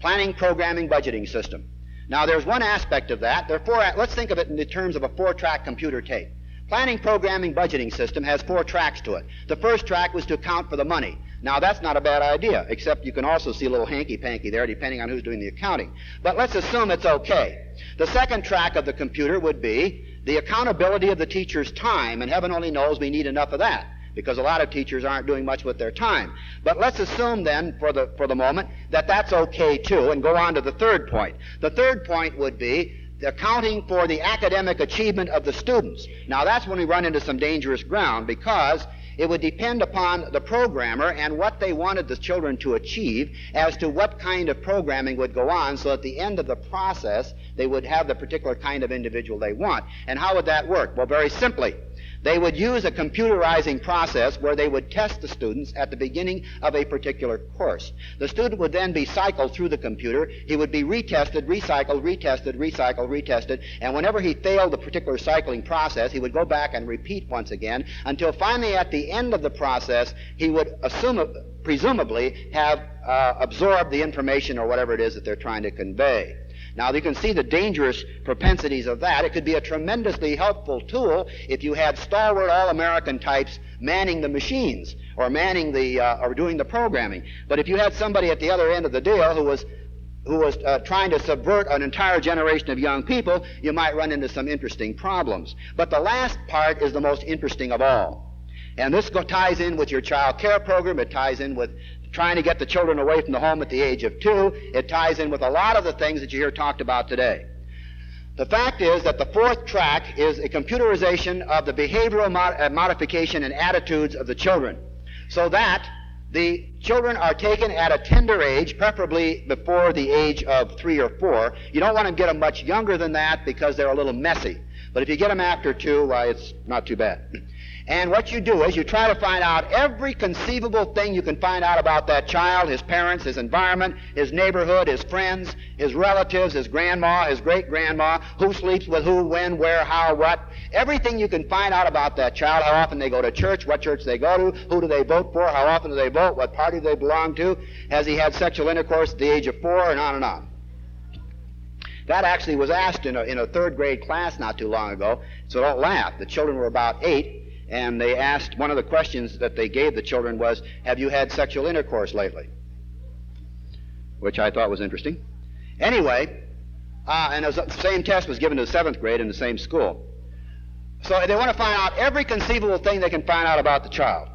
Planning, Programming, Budgeting System. Now, there's one aspect of that. Let's think of it in the terms of a 4-track computer tape. Planning, programming, budgeting system has 4 tracks to it. The first track was to account for the money. Now, that's not a bad idea, except you can also see a little hanky-panky there depending on who's doing the accounting. But let's assume it's okay. The second track of the computer would be the accountability of the teacher's time, and heaven only knows we need enough of that, because a lot of teachers aren't doing much with their time. But let's assume then, for the moment, that that's okay too, and go on to the third point. The third point would be accounting for the academic achievement of the students. Now, that's when we run into some dangerous ground, because it would depend upon the programmer and what they wanted the children to achieve as to what kind of programming would go on, so at the end of the process they would have the particular kind of individual they want. And how would that work? Well, very simply. They would use a computerizing process where they would test the students at the beginning of a particular course. The student would then be cycled through the computer. He would be retested, recycled, retested, recycled, retested, and whenever he failed the particular cycling process, he would go back and repeat once again until finally at the end of the process he would presumably have absorbed the information or whatever it is that they're trying to convey. Now, you can see the dangerous propensities of that. It could be a tremendously helpful tool if you had stalwart all-American types manning the machines or manning or doing the programming. But if you had somebody at the other end of the deal who was trying to subvert an entire generation of young people, you might run into some interesting problems. But the last part is the most interesting of all. And this ties in with your child care program. It ties in with trying to get the children away from the home at the age of 2. It ties in with a lot of the things that you hear talked about today. The fact is that the fourth track is a computerization of the behavioral modification and attitudes of the children, so that the children are taken at a tender age, preferably before the age of 3 or 4. You don't want to get them much younger than that because they're a little messy. But if you get them after 2, why, it's not too bad. And what you do is you try to find out every conceivable thing you can find out about that child, his parents, his environment, his neighborhood, his friends, his relatives, his grandma, his great-grandma, who sleeps with who, when, where, how, what. Everything you can find out about that child, how often they go to church, what church they go to, who do they vote for, how often do they vote, what party do they belong to, has he had sexual intercourse at the age of 4, and on and on. That actually was asked in a third-grade class not too long ago, so don't laugh. The children were about 8. And they asked, one of the questions that they gave the children was, have you had sexual intercourse lately? Which I thought was interesting. Anyway, and the same test was given to the 7th grade in the same school. So they want to find out every conceivable thing they can find out about the child.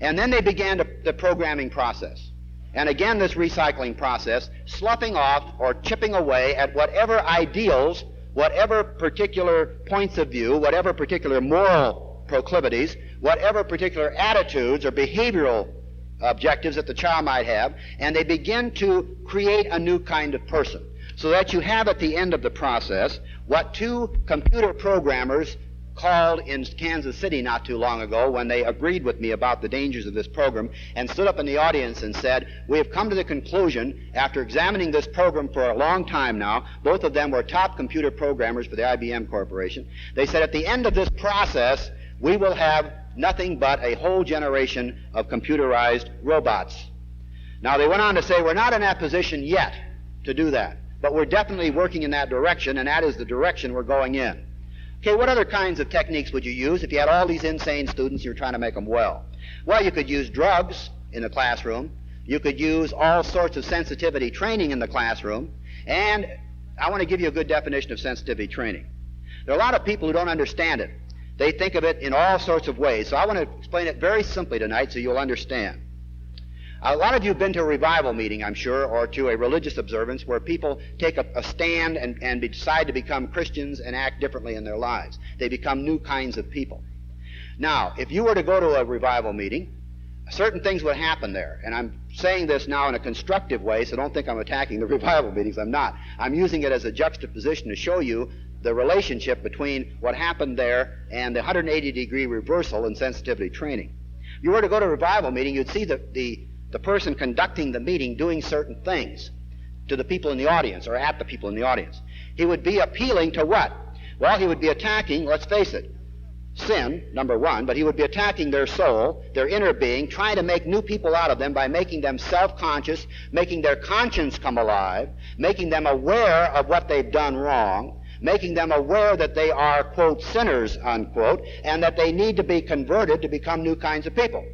And then they began the programming process. And again, this recycling process, sloughing off or chipping away at whatever ideals, whatever particular points of view, whatever particular moral proclivities, whatever particular attitudes or behavioral objectives that the child might have, and they begin to create a new kind of person, so that you have at the end of the process what 2 computer programmers called in Kansas City not too long ago, when they agreed with me about the dangers of this program, and stood up in the audience and said, we have come to the conclusion, after examining this program for a long time now, both of them were top computer programmers for the IBM Corporation, they said at the end of this process we will have nothing but a whole generation of computerized robots. Now, they went on to say, we're not in that position yet to do that, but we're definitely working in that direction, and that is the direction we're going in. Okay, what other kinds of techniques would you use if you had all these insane students and you're trying to make them well? Well, you could use drugs in the classroom. You could use all sorts of sensitivity training in the classroom. And I want to give you a good definition of sensitivity training. There are a lot of people who don't understand it. They think of it in all sorts of ways. So I want to explain it very simply tonight so you'll understand. A lot of you have been to a revival meeting, I'm sure, or to a religious observance where people take a stand and decide to become Christians and act differently in their lives. They become new kinds of people. Now, if you were to go to a revival meeting, certain things would happen there. And I'm saying this now in a constructive way, so don't think I'm attacking the revival meetings. I'm not. I'm using it as a juxtaposition to show you the relationship between what happened there and the 180-degree reversal in sensitivity training. If you were to go to a revival meeting, you'd see the person conducting the meeting doing certain things to the people in the audience or at the people in the audience. He would be appealing to what? Well, he would be attacking, let's face it, sin, number one, but he would be attacking their soul, their inner being, trying to make new people out of them by making them self-conscious, making their conscience come alive, making them aware of what they've done wrong, making them aware that they are, quote, sinners, unquote, and that they need to be converted to become new kinds of people.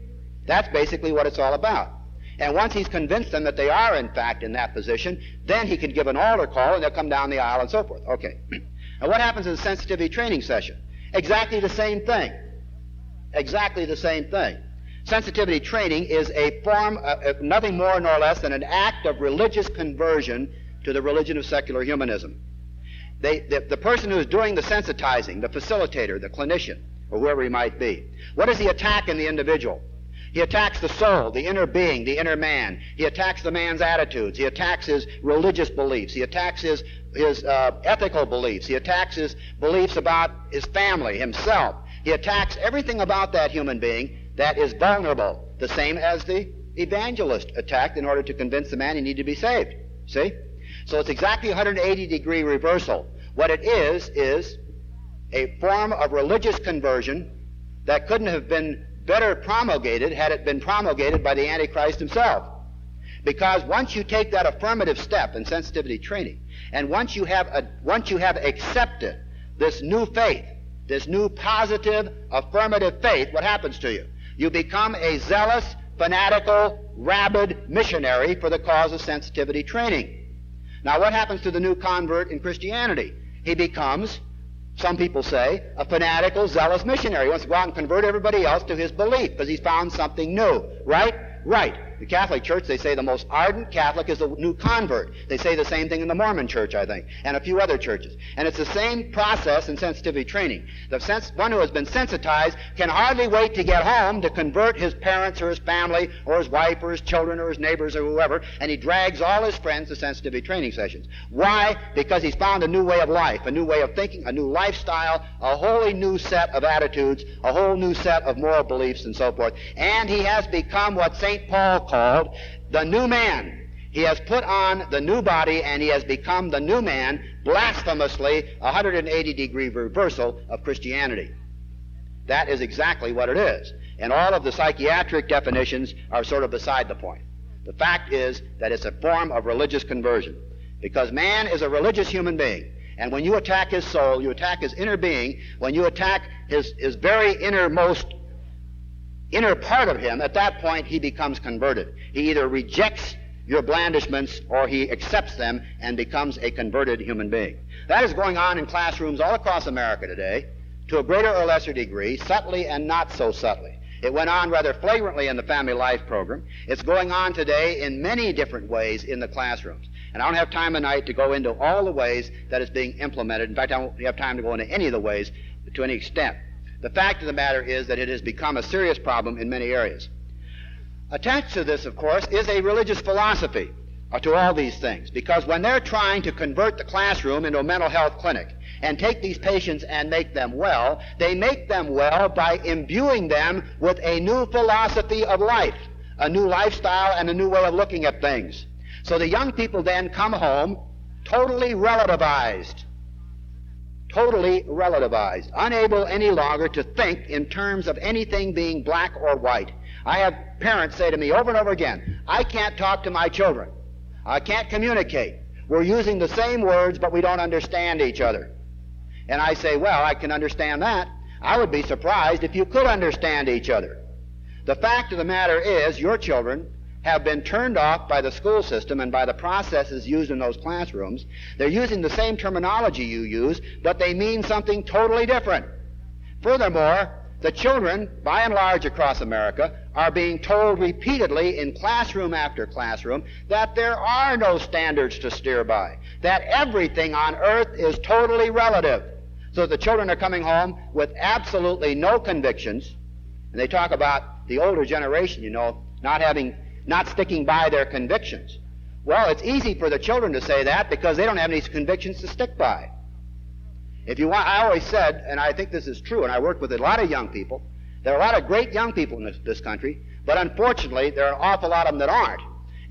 That's basically what it's all about. And once he's convinced them that they are, in fact, in that position, then he can give an altar call and they'll come down the aisle and so forth. Okay. Now what happens in the sensitivity training session? Exactly the same thing. Exactly the same thing. Sensitivity training is a form of nothing more nor less than an act of religious conversion to the religion of secular humanism. The person who is doing the sensitizing, the facilitator, the clinician, or whoever he might be, what does he attack in the individual? He attacks the soul, the inner being, the inner man. He attacks the man's attitudes. He attacks his religious beliefs. He attacks his ethical beliefs. He attacks his beliefs about his family, himself. He attacks everything about that human being that is vulnerable, the same as the evangelist attacked in order to convince the man he needed to be saved. See? So it's exactly a 180-degree reversal. What it is a form of religious conversion that couldn't have been better promulgated had it been promulgated by the Antichrist himself. Because once you take that affirmative step in sensitivity training, and once you have accepted this new faith, this new positive affirmative faith, what happens to you? You become a zealous, fanatical, rabid missionary for the cause of sensitivity training. Now what happens to the new convert in Christianity? He becomes, some people say, a fanatical, zealous missionary. He wants to go out and convert everybody else to his belief because he's found something new. Right? Right. The Catholic Church, they say the most ardent Catholic is the new convert. They say the same thing in the Mormon Church, I think, and a few other churches. And it's the same process in sensitivity training. One who has been sensitized can hardly wait to get home to convert his parents or his family or his wife or his children or his neighbors or whoever, and he drags all his friends to sensitivity training sessions. Why? Because he's found a new way of life, a new way of thinking, a new lifestyle, a wholly new set of attitudes, a whole new set of moral beliefs and so forth. And he has become what St. Paul called the new man. He has put on the new body and he has become the new man, blasphemously, a 180-degree reversal of Christianity. That is exactly what it is. And all of the psychiatric definitions are sort of beside the point. The fact is that it's a form of religious conversion. Because man is a religious human being. And when you attack his soul, you attack his inner being, when you attack his very inner part of him, at that point he becomes converted. He either rejects your blandishments or he accepts them and becomes a converted human being. That is going on in classrooms all across America today to a greater or lesser degree, subtly and not so subtly. It went on rather flagrantly in the Family Life program. It's going on today in many different ways in the classrooms. And I don't have time tonight to go into all the ways that it's being implemented. In fact, I don't have time to go into any of the ways to any extent. The fact of the matter is that it has become a serious problem in many areas. Attached to this, of course, is a religious philosophy to all these things, because when they're trying to convert the classroom into a mental health clinic and take these patients and make them well, they make them well by imbuing them with a new philosophy of life, a new lifestyle and a new way of looking at things. So the young people then come home totally relativized, unable any longer to think in terms of anything being black or white. I have parents say to me over and over again, I can't talk to my children. I can't communicate. We're using the same words, but we don't understand each other. And I say, well, I can understand that. I would be surprised if you could understand each other. The fact of the matter is, your children have been turned off by the school system and by the processes used in those classrooms. They're using the same terminology you use, but they mean something totally different. Furthermore, the children, by and large across America, are being told repeatedly in classroom after classroom that there are no standards to steer by, that everything on earth is totally relative. So the children are coming home with absolutely no convictions, and they talk about the older generation, not sticking by their convictions. Well, it's easy for the children to say that because they don't have any convictions to stick by. I always said, and I think this is true, and I work with a lot of young people, there are a lot of great young people in this country, but unfortunately there are an awful lot of them that aren't.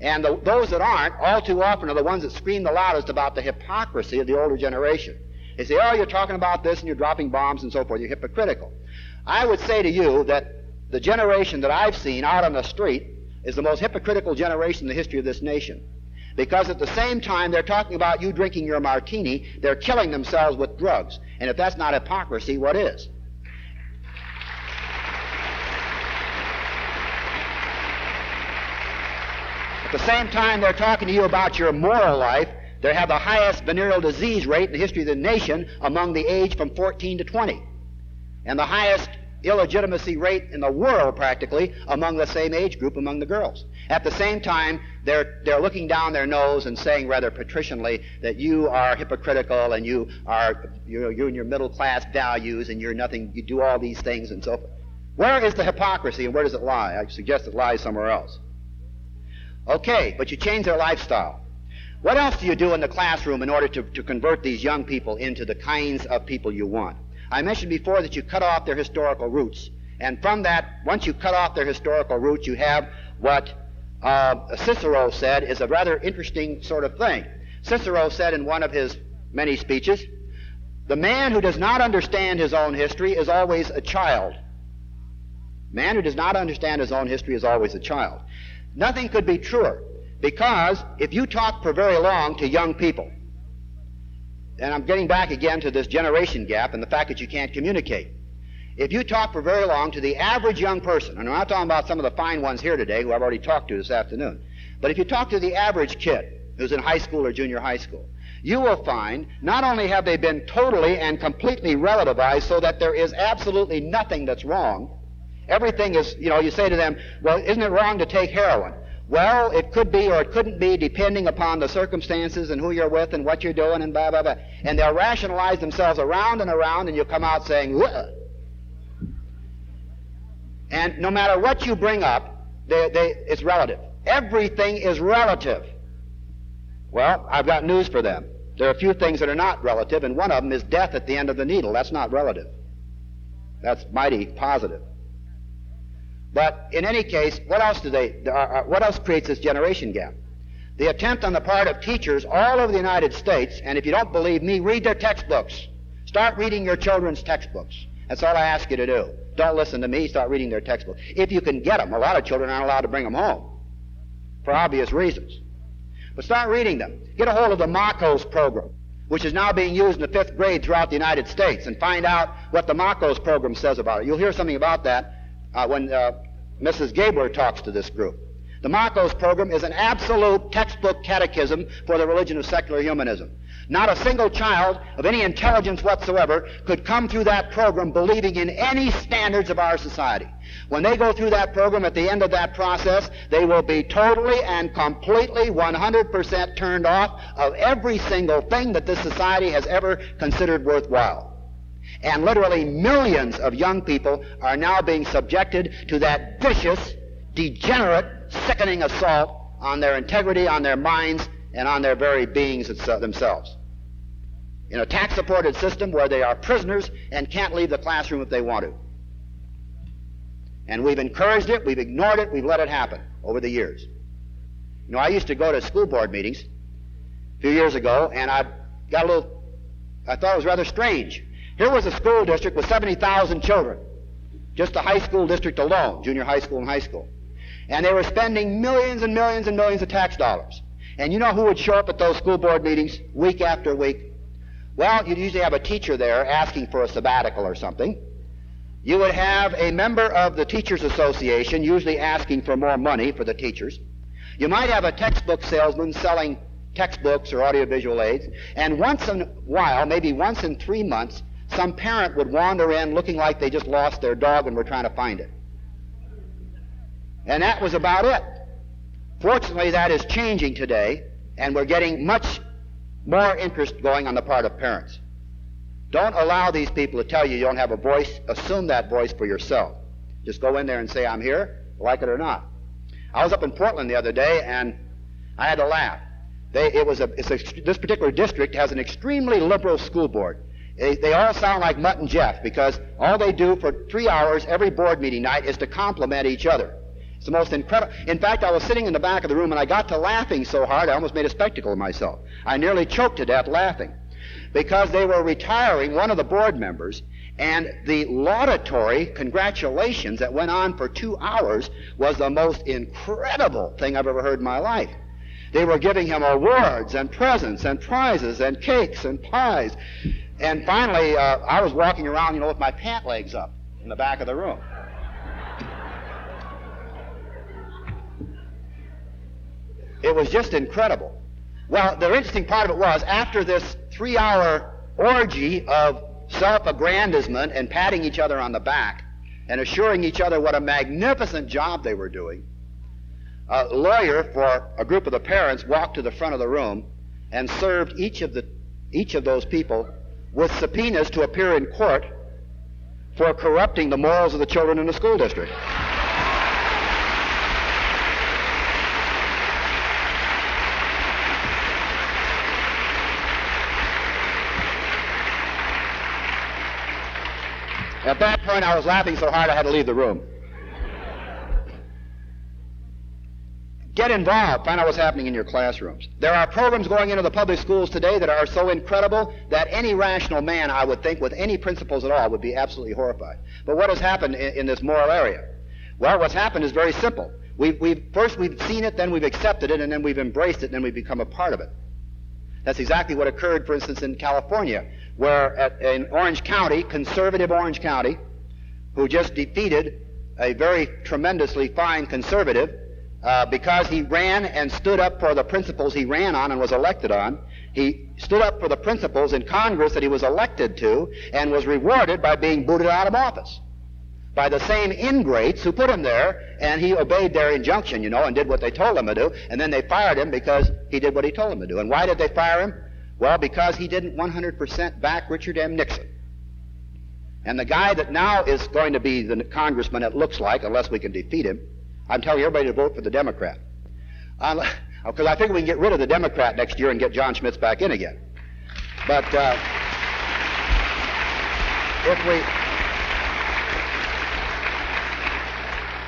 And those that aren't, all too often, are the ones that scream the loudest about the hypocrisy of the older generation. They say, oh, you're talking about this and you're dropping bombs and so forth, you're hypocritical. I would say to you that the generation that I've seen out on the street is the most hypocritical generation in the history of this nation. Because at the same time they're talking about you drinking your martini, they're killing themselves with drugs. And if that's not hypocrisy, what is? At the same time they're talking to you about your moral life, they have the highest venereal disease rate in the history of the nation among the age from 14 to 20. And the highest illegitimacy rate in the world, practically, among the same age group, among the girls. At the same time, they're looking down their nose and saying rather patricianly that you are hypocritical and you and your middle class values and you're nothing, you do all these things and so forth. Where is the hypocrisy and where does it lie? I suggest it lies somewhere else. Okay, but you change their lifestyle. What else do you do in the classroom in order to convert these young people into the kinds of people you want? I mentioned before that you cut off their historical roots. And from that, once you cut off their historical roots, you have what Cicero said is a rather interesting sort of thing. Cicero said in one of his many speeches, the man who does not understand his own history is always a child. Man who does not understand his own history is always a child. Nothing could be truer, because if you talk for very long to young people, and I'm getting back again to this generation gap and the fact that you can't communicate. If you talk for very long to the average young person, and I'm not talking about some of the fine ones here today who I've already talked to this afternoon, but if you talk to the average kid who's in high school or junior high school, you will find not only have they been totally and completely relativized so that there is absolutely nothing that's wrong, everything is, you say to them, well, isn't it wrong to take heroin? Well, it could be or it couldn't be depending upon the circumstances and who you're with and what you're doing and blah, blah, blah. And they'll rationalize themselves around and you'll come out saying, whoa. And no matter what you bring up, it's relative. Everything is relative. Well, I've got news for them. There are a few things that are not relative, and one of them is death at the end of the needle. That's not relative. That's mighty positive. But in any case, what else creates this generation gap? The attempt on the part of teachers all over the United States, and if you don't believe me, read their textbooks. Start reading your children's textbooks. That's all I ask you to do. Don't listen to me, start reading their textbooks. If you can get them. A lot of children aren't allowed to bring them home, for obvious reasons. But start reading them. Get a hold of the MACOS program, which is now being used in the 5th grade throughout the United States, and find out what the MACOS program says about it. You'll hear something about that when Mrs. Gabler talks to this group. The MACOS program is an absolute textbook catechism for the religion of secular humanism. Not a single child of any intelligence whatsoever could come through that program believing in any standards of our society. When they go through that program, at the end of that process, they will be totally and completely 100% turned off of every single thing that this society has ever considered worthwhile. And literally millions of young people are now being subjected to that vicious, degenerate, sickening assault on their integrity, on their minds, and on their very beings themselves. In a tax-supported system where they are prisoners and can't leave the classroom if they want to. And we've encouraged it, we've ignored it, we've let it happen over the years. I used to go to school board meetings a few years ago, and I thought it was rather strange. Here was a school district with 70,000 children, just the high school district alone, junior high school and high school. And they were spending millions and millions and millions of tax dollars. And you know who would show up at those school board meetings week after week? Well, you'd usually have a teacher there asking for a sabbatical or something. You would have a member of the Teachers Association usually asking for more money for the teachers. You might have a textbook salesman selling textbooks or audiovisual aids. And once in a while, maybe once in 3 months, some parent would wander in looking like they just lost their dog and were trying to find it. And that was about it. Fortunately, that is changing today, and we're getting much more interest going on the part of parents. Don't allow these people to tell you you don't have a voice. Assume that voice for yourself. Just go in there and say, I'm here, like it or not. I was up in Portland the other day, and I had to laugh. This particular district has an extremely liberal school board. They all sound like Mutt and Jeff, because all they do for 3 hours every board meeting night is to compliment each other. It's the most incredible. In fact, I was sitting in the back of the room, and I got to laughing so hard I almost made a spectacle of myself. I nearly choked to death laughing, because they were retiring one of the board members, and the laudatory congratulations that went on for 2 hours was the most incredible thing I've ever heard in my life. They were giving him awards and presents and prizes and cakes and pies. And finally, I was walking around, with my pant legs up in the back of the room. It was just incredible. Well, the interesting part of it was, after this 3-hour orgy of self-aggrandizement and patting each other on the back and assuring each other what a magnificent job they were doing, a lawyer for a group of the parents walked to the front of the room and served each of those people with subpoenas to appear in court for corrupting the morals of the children in the school district. At that point, I was laughing so hard I had to leave the room. Get involved. Find out what's happening in your classrooms. There are programs going into the public schools today that are so incredible that any rational man, I would think, with any principles at all, would be absolutely horrified. But what has happened in this moral area? Well, what's happened is very simple. First we've seen it, then we've accepted it, and then we've embraced it, and then we've become a part of it. That's exactly what occurred, for instance, in California, where in Orange County, conservative Orange County, who just defeated a very tremendously fine conservative, because he ran and stood up for the principles he ran on and was elected on. He stood up for the principles in Congress that he was elected to and was rewarded by being booted out of office by the same ingrates who put him there, and he obeyed their injunction, and did what they told him to do, and then they fired him because he did what he told them to do. And why did they fire him? Well, because he didn't 100% back Richard M. Nixon. And the guy that now is going to be the congressman, it looks like, unless we can defeat him, I'm telling everybody to vote for the Democrat. Because I think we can get rid of the Democrat next year and get John Schmitz back in again. But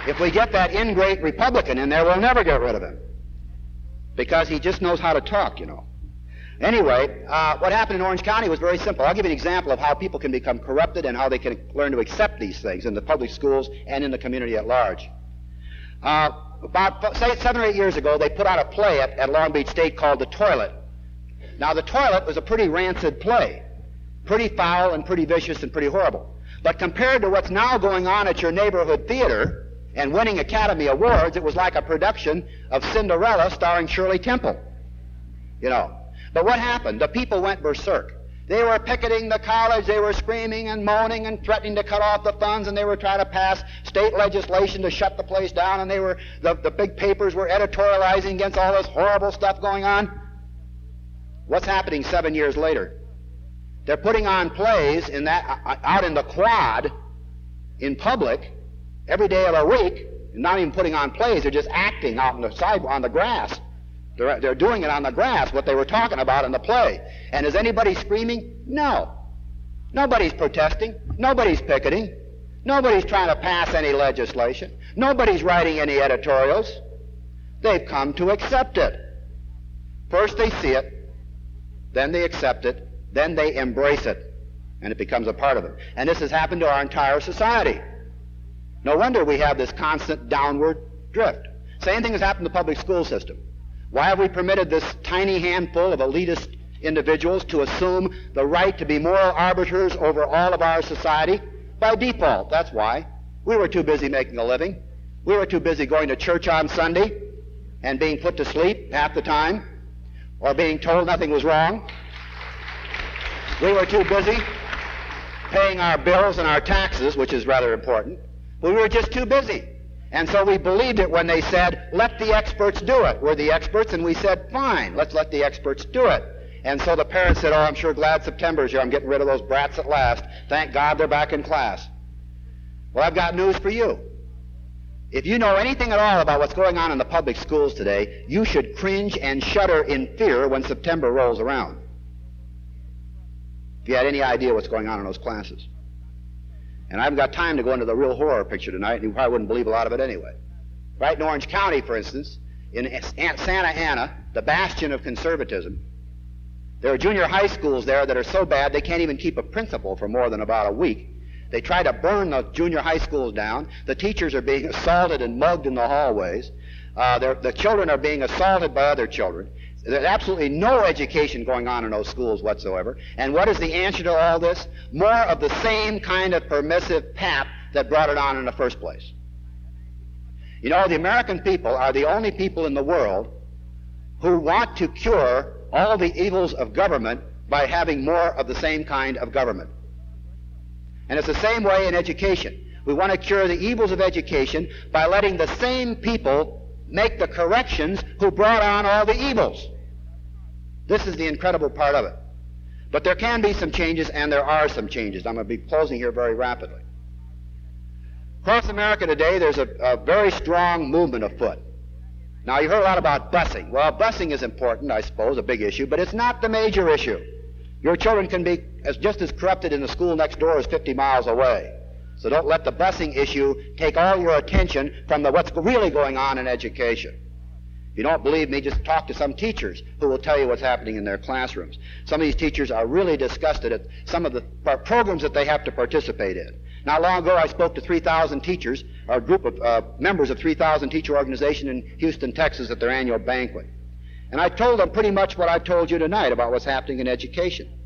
if we get that ingrate Republican in there, we'll never get rid of him. Because he just knows how to talk, Anyway, what happened in Orange County was very simple. I'll give you an example of how people can become corrupted and how they can learn to accept these things in the public schools and in the community at large. About, say, 7 or 8 years ago, they put out a play at Long Beach State called The Toilet. Now, The Toilet was a pretty rancid play, pretty foul and pretty vicious and pretty horrible. But compared to what's now going on at your neighborhood theater and winning Academy Awards, it was like a production of Cinderella starring Shirley Temple, But what happened? The people went berserk. They were picketing the college, they were screaming and moaning and threatening to cut off the funds, and they were trying to pass state legislation to shut the place down, and the big papers were editorializing against all this horrible stuff going on. What's happening 7 years later? They're putting on plays out in the quad in public every day of the week, not even putting on plays, they're just acting out on the side on the grass. They're doing it on the grass, what they were talking about in the play. And is anybody screaming? No. Nobody's protesting. Nobody's picketing. Nobody's trying to pass any legislation. Nobody's writing any editorials. They've come to accept it. First they see it, then they accept it, then they embrace it, and it becomes a part of them. And this has happened to our entire society. No wonder we have this constant downward drift. Same thing has happened to the public school system. Why have we permitted this tiny handful of elitist individuals to assume the right to be moral arbiters over all of our society? By default, that's why. We were too busy making a living. We were too busy going to church on Sunday and being put to sleep half the time, or being told nothing was wrong. We were too busy paying our bills and our taxes, which is rather important. We were just too busy. And so we believed it when they said, let the experts do it. We're the experts, and we said, fine, let's let the experts do it. And so the parents said, I'm sure glad September's here. I'm getting rid of those brats at last. Thank God they're back in class. Well, I've got news for you. If you know anything at all about what's going on in the public schools today, you should cringe and shudder in fear when September rolls around. If you had any idea what's going on in those classes. And I haven't got time to go into the real horror picture tonight, and you probably wouldn't believe a lot of it anyway. Right in Orange County, for instance, in Santa Ana, the bastion of conservatism, there are junior high schools there that are so bad they can't even keep a principal for more than about a week. They try to burn the junior high schools down. The teachers are being assaulted and mugged in the hallways. The children are being assaulted by other children. There's absolutely no education going on in those schools whatsoever. And what is the answer to all this? More of the same kind of permissive pap that brought it on in the first place. You know, the American people are the only people in the world who want to cure all the evils of government by having more of the same kind of government. And it's the same way in education. We want to cure the evils of education by letting the same people make the corrections who brought on all the evils. This is the incredible part of it. But there can be some changes, and there are some changes. I'm going to be closing here very rapidly. Across America today, there's a very strong movement afoot. Now, you heard a lot about busing. Well, busing is important, I suppose, a big issue, but it's not the major issue. Your children can be just as corrupted in the school next door as 50 miles away. So don't let the busing issue take all your attention from what's really going on in education. If you don't believe me, just talk to some teachers who will tell you what's happening in their classrooms. Some of these teachers are really disgusted at some of the programs that they have to participate in. Not long ago, I spoke to 3,000 teachers, or a group of members of 3,000 teacher organization in Houston, Texas, at their annual banquet. And I told them pretty much what I told you tonight about what's happening in education.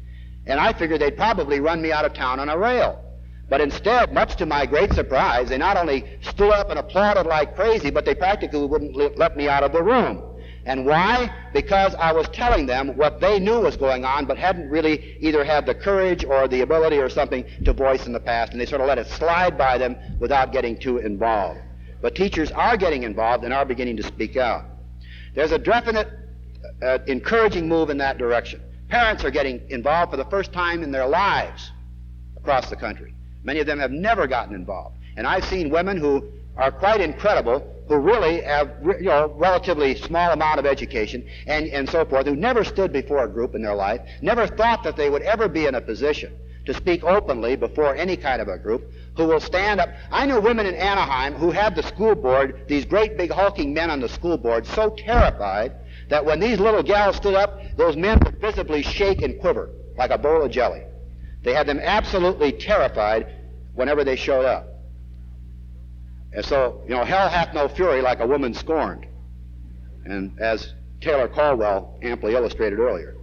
And I figured they'd probably run me out of town on a rail. But instead, much to my great surprise, they not only stood up and applauded like crazy, but they practically wouldn't let me out of the room. And why? Because I was telling them what they knew was going on, but hadn't really either had the courage or the ability or something to voice in the past, and they sort of let it slide by them without getting too involved. But teachers are getting involved and are beginning to speak out. There's a definite encouraging move in that direction. Parents are getting involved for the first time in their lives across the country. Many of them have never gotten involved. And I've seen women who are quite incredible, who really have, relatively small amount of education and so forth, who never stood before a group in their life, never thought that they would ever be in a position to speak openly before any kind of a group, who will stand up. I know women in Anaheim who had the school board, these great big hulking men on the school board, so terrified that when these little gals stood up, those men would visibly shake and quiver like a bowl of jelly. They had them absolutely terrified whenever they showed up. And so, hell hath no fury like a woman scorned. And as Taylor Caldwell amply illustrated earlier.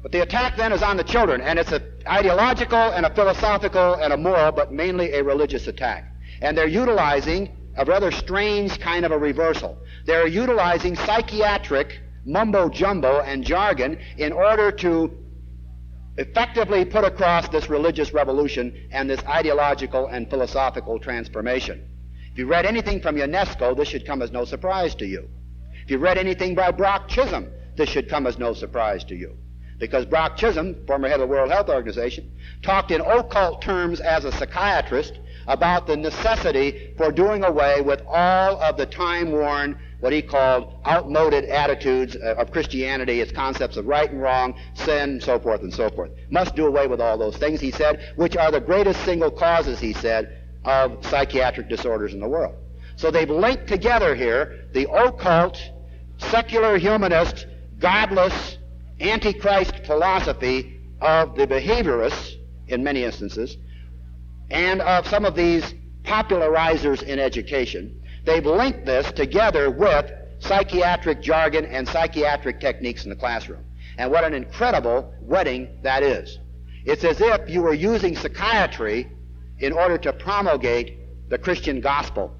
But the attack then is on the children, and it's an ideological and a philosophical and a moral, but mainly a religious attack. And they're utilizing a rather strange kind of a reversal. They're utilizing psychiatric mumbo-jumbo and jargon in order to effectively put across this religious revolution and this ideological and philosophical transformation. If you read anything from UNESCO, this should come as no surprise to you. If you read anything by Brock Chisholm, this should come as no surprise to you. Because Brock Chisholm, former head of the World Health Organization, talked in occult terms as a psychiatrist about the necessity for doing away with all of the time-worn, what he called outmoded attitudes of Christianity, its concepts of right and wrong, sin, and so forth and so forth. Must do away with all those things, he said, which are the greatest single causes, he said, of psychiatric disorders in the world. So they've linked together here the occult, secular humanist, godless, antichrist philosophy of the behaviorists, in many instances, and of some of these popularizers in education. They've linked this together with psychiatric jargon and psychiatric techniques in the classroom. And what an incredible wedding that is. It's as if you were using psychiatry in order to promulgate the Christian gospel,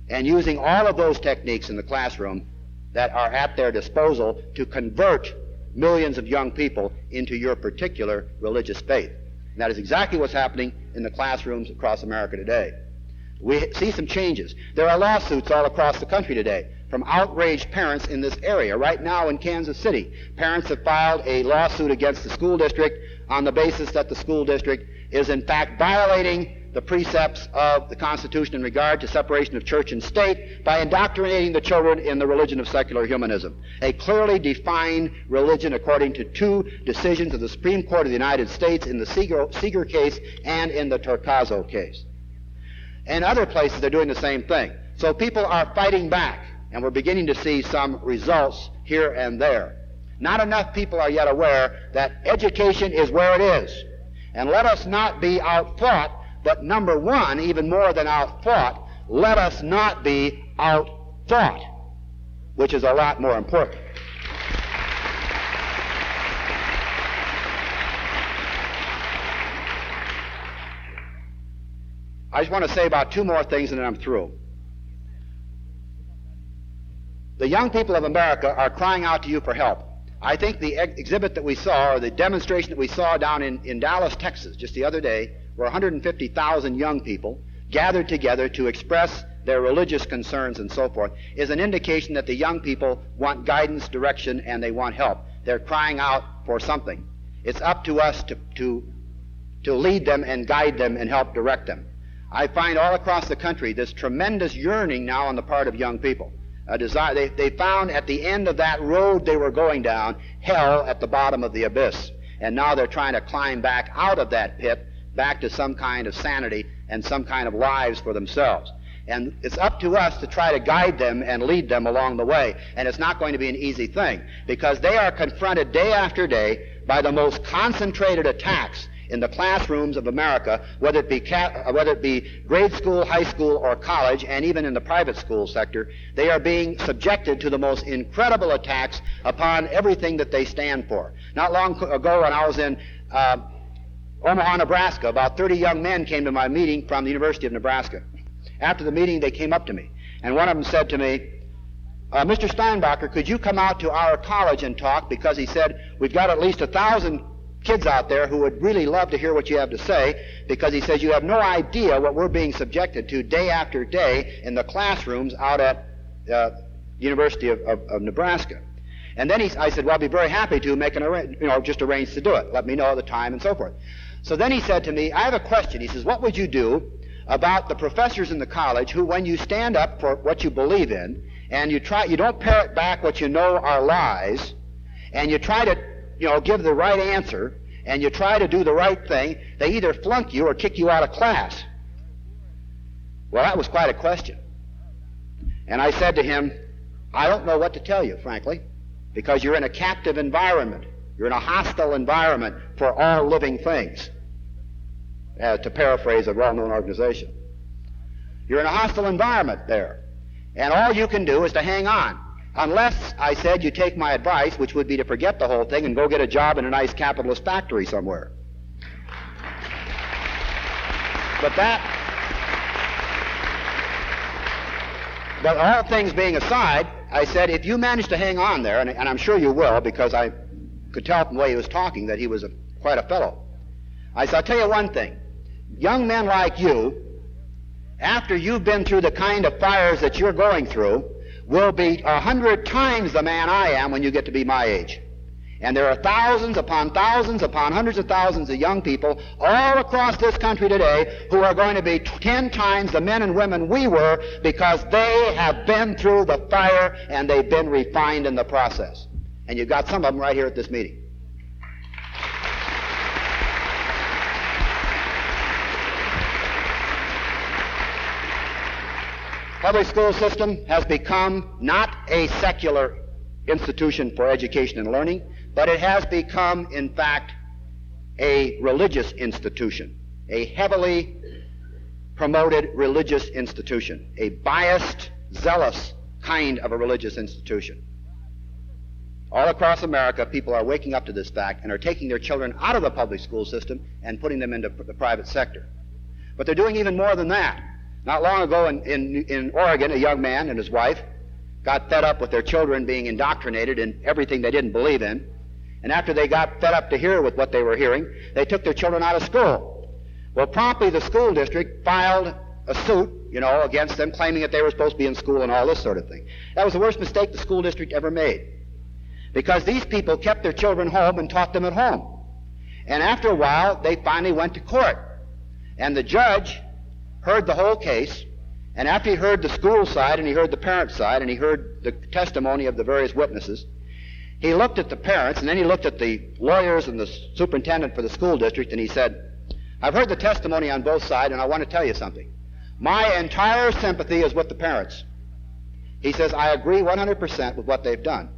and using all of those techniques in the classroom that are at their disposal to convert millions of young people into your particular religious faith. And that is exactly what's happening in the classrooms across America today. We see some changes. There are lawsuits all across the country today from outraged parents in this area. Right now in Kansas City, parents have filed a lawsuit against the school district on the basis that the school district is in fact violating the precepts of the Constitution in regard to separation of church and state by indoctrinating the children in the religion of secular humanism, a clearly defined religion according to two decisions of the Supreme Court of the United States in the Seeger case and in the Torcaso case. And other places they're doing the same thing. So people are fighting back, and we're beginning to see some results here and there. Not enough people are yet aware that education is where it is. And let us not be outfought but number one, even more than outfought, let us not be outthought, which is a lot more important. I just want to say about two more things and then I'm through. The young people of America are crying out to you for help. I think the exhibit that we saw, or the demonstration that we saw down in Dallas, Texas, just the other day, where 150,000 young people gathered together to express their religious concerns and so forth, is an indication that the young people want guidance, direction, and they want help. They're crying out for something. It's up to us to lead them and guide them and help direct them. I find all across the country this tremendous yearning now on the part of young people. A desire. They found at the end of that road they were going down, hell at the bottom of the abyss. And now they're trying to climb back out of that pit, back to some kind of sanity and some kind of lives for themselves. And it's up to us to try to guide them and lead them along the way. And it's not going to be an easy thing, because they are confronted day after day by the most concentrated attacks in the classrooms of America, whether it be grade school, high school, or college, and even in the private school sector. They are being subjected to the most incredible attacks upon everything that they stand for. Not long ago, when I was in Omaha, Nebraska, about 30 young men came to my meeting from the University of Nebraska. After the meeting, they came up to me, and one of them said to me, Mr. Steinbacher, could you come out to our college and talk? Because he said, we've got at least 1,000 kids out there who would really love to hear what you have to say, because he says you have no idea what we're being subjected to day after day in the classrooms out at University of Nebraska. And then I said, well, I'd be very happy to make just arrange to do it. Let me know the time and so forth. So then he said to me, I have a question. He says, what would you do about the professors in the college who, when you stand up for what you believe in, and you don't parrot back what you know are lies, and you try to give the right answer, and you try to do the right thing, they either flunk you or kick you out of class? Well, that was quite a question. And I said to him, I don't know what to tell you, frankly, because you're in a captive environment. You're in a hostile environment for all living things, to paraphrase a well-known organization. You're in a hostile environment there, and all you can do is to hang on. Unless, I said, you take my advice, which would be to forget the whole thing and go get a job in a nice capitalist factory somewhere. But all things being aside, I said, if you manage to hang on there, and I'm sure you will, because I could tell from the way he was talking that he was quite a fellow. I said, I'll tell you one thing. Young men like you, after you've been through the kind of fires that you're going through, will be 100 times the man I am when you get to be my age. And there are thousands upon hundreds of thousands of young people all across this country today who are going to be 10 times the men and women we were, because they have been through the fire and they've been refined in the process. And you've got some of them right here at this meeting. Public school system has become not a secular institution for education and learning, but it has become, in fact, a religious institution, a heavily promoted religious institution, a biased, zealous kind of a religious institution. All across America, people are waking up to this fact and are taking their children out of the public school system and putting them into the private sector. But they're doing even more than that. Not long ago in Oregon, a young man and his wife got fed up with their children being indoctrinated in everything they didn't believe in. And after they got fed up to hear with what they were hearing, they took their children out of school. Well, promptly the school district filed a suit, against them, claiming that they were supposed to be in school and all this sort of thing. That was the worst mistake the school district ever made, because these people kept their children home and taught them at home. And after a while, they finally went to court. And the judge heard the whole case, and after he heard the school side and he heard the parent side and he heard the testimony of the various witnesses, he looked at the parents and then he looked at the lawyers and the superintendent for the school district, and he said, I've heard the testimony on both sides, and I want to tell you something. My entire sympathy is with the parents. He says, I agree 100% with what they've done.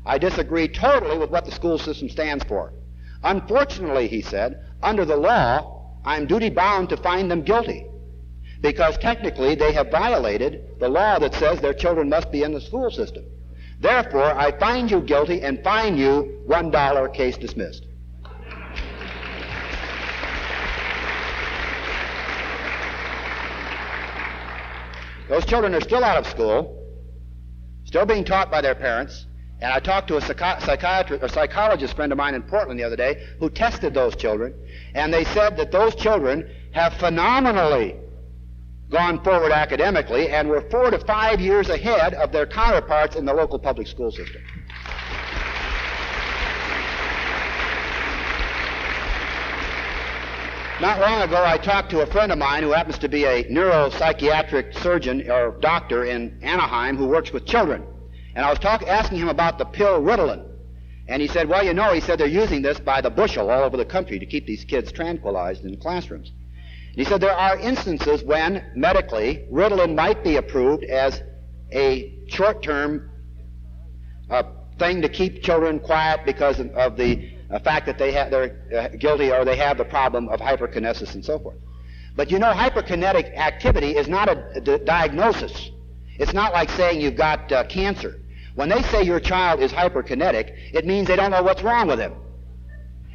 I disagree totally with what the school system stands for. Unfortunately, he said, under the law, I'm duty-bound to find them guilty, because technically they have violated the law that says their children must be in the school system. Therefore, I find you guilty and fine you $1, case dismissed. Those children are still out of school, still being taught by their parents, and I talked to a psychologist friend of mine in Portland the other day who tested those children, and they said that those children have phenomenally gone forward academically and were 4 to 5 years ahead of their counterparts in the local public school system. Not long ago, I talked to a friend of mine who happens to be a neuropsychiatric surgeon or doctor in Anaheim who works with children. And I was asking him about the pill Ritalin. And he said, well, you know, he said they're using this by the bushel all over the country to keep these kids tranquilized in classrooms. And he said there are instances when, medically, Ritalin might be approved as a short-term thing to keep children quiet because of the fact that they're guilty or they have the problem of hyperkinesis and so forth. But you know, hyperkinetic activity is not a diagnosis. It's not like saying you've got cancer. When they say your child is hyperkinetic, it means they don't know what's wrong with him.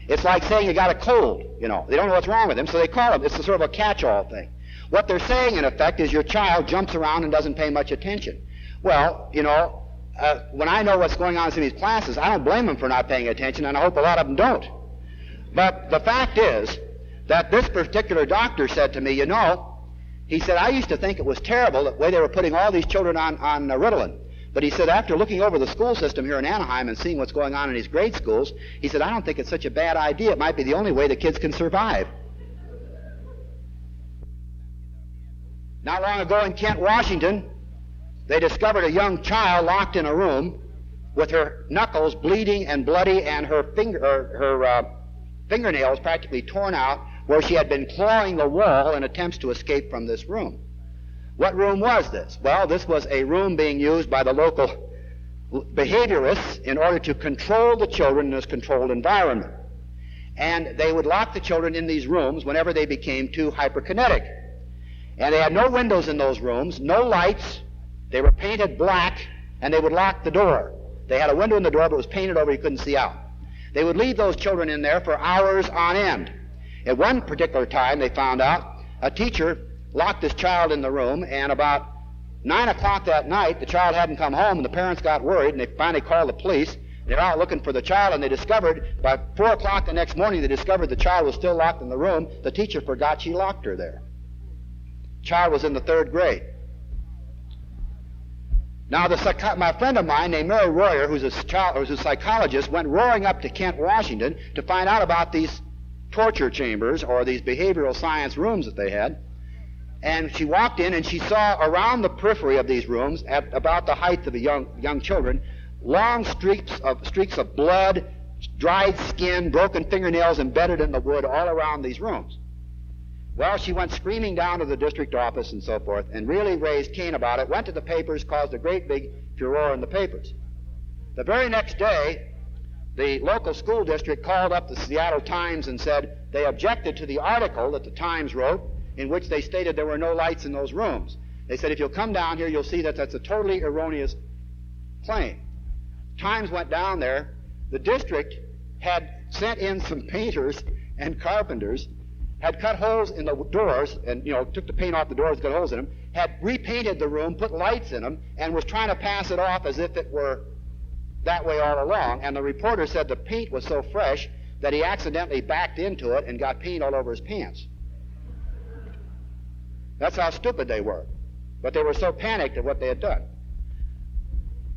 It's like saying you got a cold, you know. They don't know what's wrong with him, so they call him. It's a sort of a catch-all thing. What they're saying, in effect, is your child jumps around and doesn't pay much attention. Well, you know, when I know what's going on in some of these classes, I don't blame them for not paying attention, and I hope a lot of them don't. But the fact is that this particular doctor said to me, you know, he said, I used to think it was terrible the way they were putting all these children on Ritalin. But he said, after looking over the school system here in Anaheim and seeing what's going on in these grade schools, he said, I don't think it's such a bad idea. It might be the only way the kids can survive. Not long ago in Kent, Washington, they discovered a young child locked in a room with her knuckles bleeding and bloody and her fingernails practically torn out where she had been clawing the wall in attempts to escape from this room. What room was this? Well, this was a room being used by the local behaviorists in order to control the children in this controlled environment. And they would lock the children in these rooms whenever they became too hyperkinetic. And they had no windows in those rooms, no lights. They were painted black, and they would lock the door. They had a window in the door, but it was painted over, you couldn't see out. They would leave those children in there for hours on end. At one particular time, they found out, a teacher locked this child in the room, and about 9 o'clock that night, the child hadn't come home, and the parents got worried, and they finally called the police. They're out looking for the child, and they discovered, by 4 o'clock the next morning, they discovered the child was still locked in the room. The teacher forgot she locked her there. The child was in the 3rd grade. Now, my friend of mine named Mary Royer, who's a psychologist, went roaring up to Kent, Washington to find out about these torture chambers or these behavioral science rooms that they had. And she walked in and she saw around the periphery of these rooms, at about the height of the young children, long streaks of blood, dried skin, broken fingernails embedded in the wood all around these rooms. Well, she went screaming down to the district office and so forth and really raised Cain about it, went to the papers, caused a great big furore in the papers. The very next day, the local school district called up the Seattle Times and said they objected to the article that the Times wrote in which they stated there were no lights in those rooms. They said, if you'll come down here, you'll see that that's a totally erroneous claim. Times went down there. The district had sent in some painters and carpenters, had cut holes in the doors and, took the paint off the doors, cut holes in them, had repainted the room, put lights in them, and was trying to pass it off as if it were that way all along. And the reporter said the paint was so fresh that he accidentally backed into it and got paint all over his pants. That's how stupid they were. But they were so panicked at what they had done.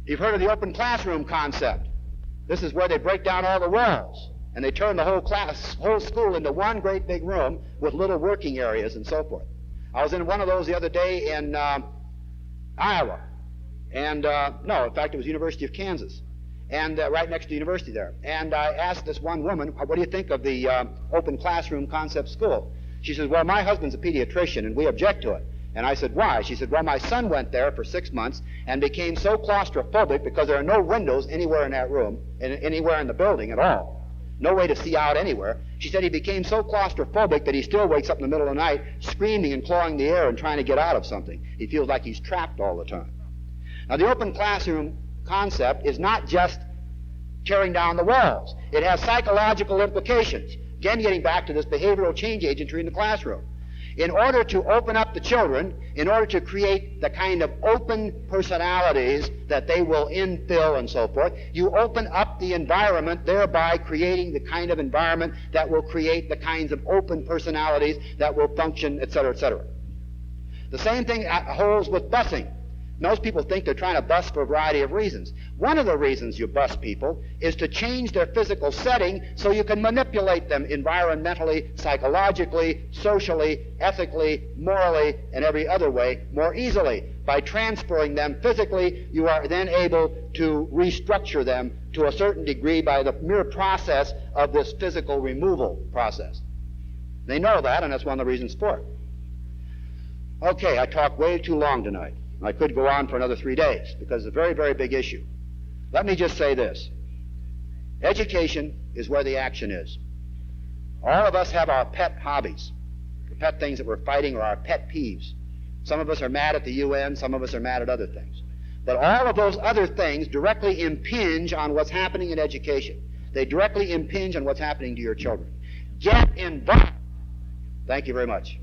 You've heard of the open classroom concept. This is where they break down all the walls, and they turn the whole school into one great big room with little working areas and so forth. I was in one of those the other day in Iowa. And, no, in fact, it was University of Kansas. And right next to the university there. And I asked this one woman, what do you think of the open classroom concept school? She says, well, my husband's a pediatrician, and we object to it. And I said, why? She said, well, my son went there for 6 months and became so claustrophobic because there are no windows anywhere in that room, anywhere in the building at all. No way to see out anywhere. She said he became so claustrophobic that he still wakes up in the middle of the night screaming and clawing the air and trying to get out of something. He feels like he's trapped all the time. Now, the open classroom concept is not just tearing down the walls. It has psychological implications. Again, getting back to this behavioral change agentry in the classroom. In order to open up the children, in order to create the kind of open personalities that they will infill and so forth, you open up the environment, thereby creating the kind of environment that will create the kinds of open personalities that will function, etc., etc. The same thing holds with busing. Most people think they're trying to bus for a variety of reasons. One of the reasons you bus people is to change their physical setting so you can manipulate them environmentally, psychologically, socially, ethically, morally, and every other way more easily. By transferring them physically, you are then able to restructure them to a certain degree by the mere process of this physical removal process. They know that, and that's one of the reasons for it. Okay, I talked way too long tonight. I could go on for another 3 days because it's a very, very big issue. Let me just say this. Education is where the action is. All of us have our pet hobbies, the pet things that we're fighting or our pet peeves. Some of us are mad at the UN, some of us are mad at other things. But all of those other things directly impinge on what's happening in education. They directly impinge on what's happening to your children. Get involved. Thank you very much.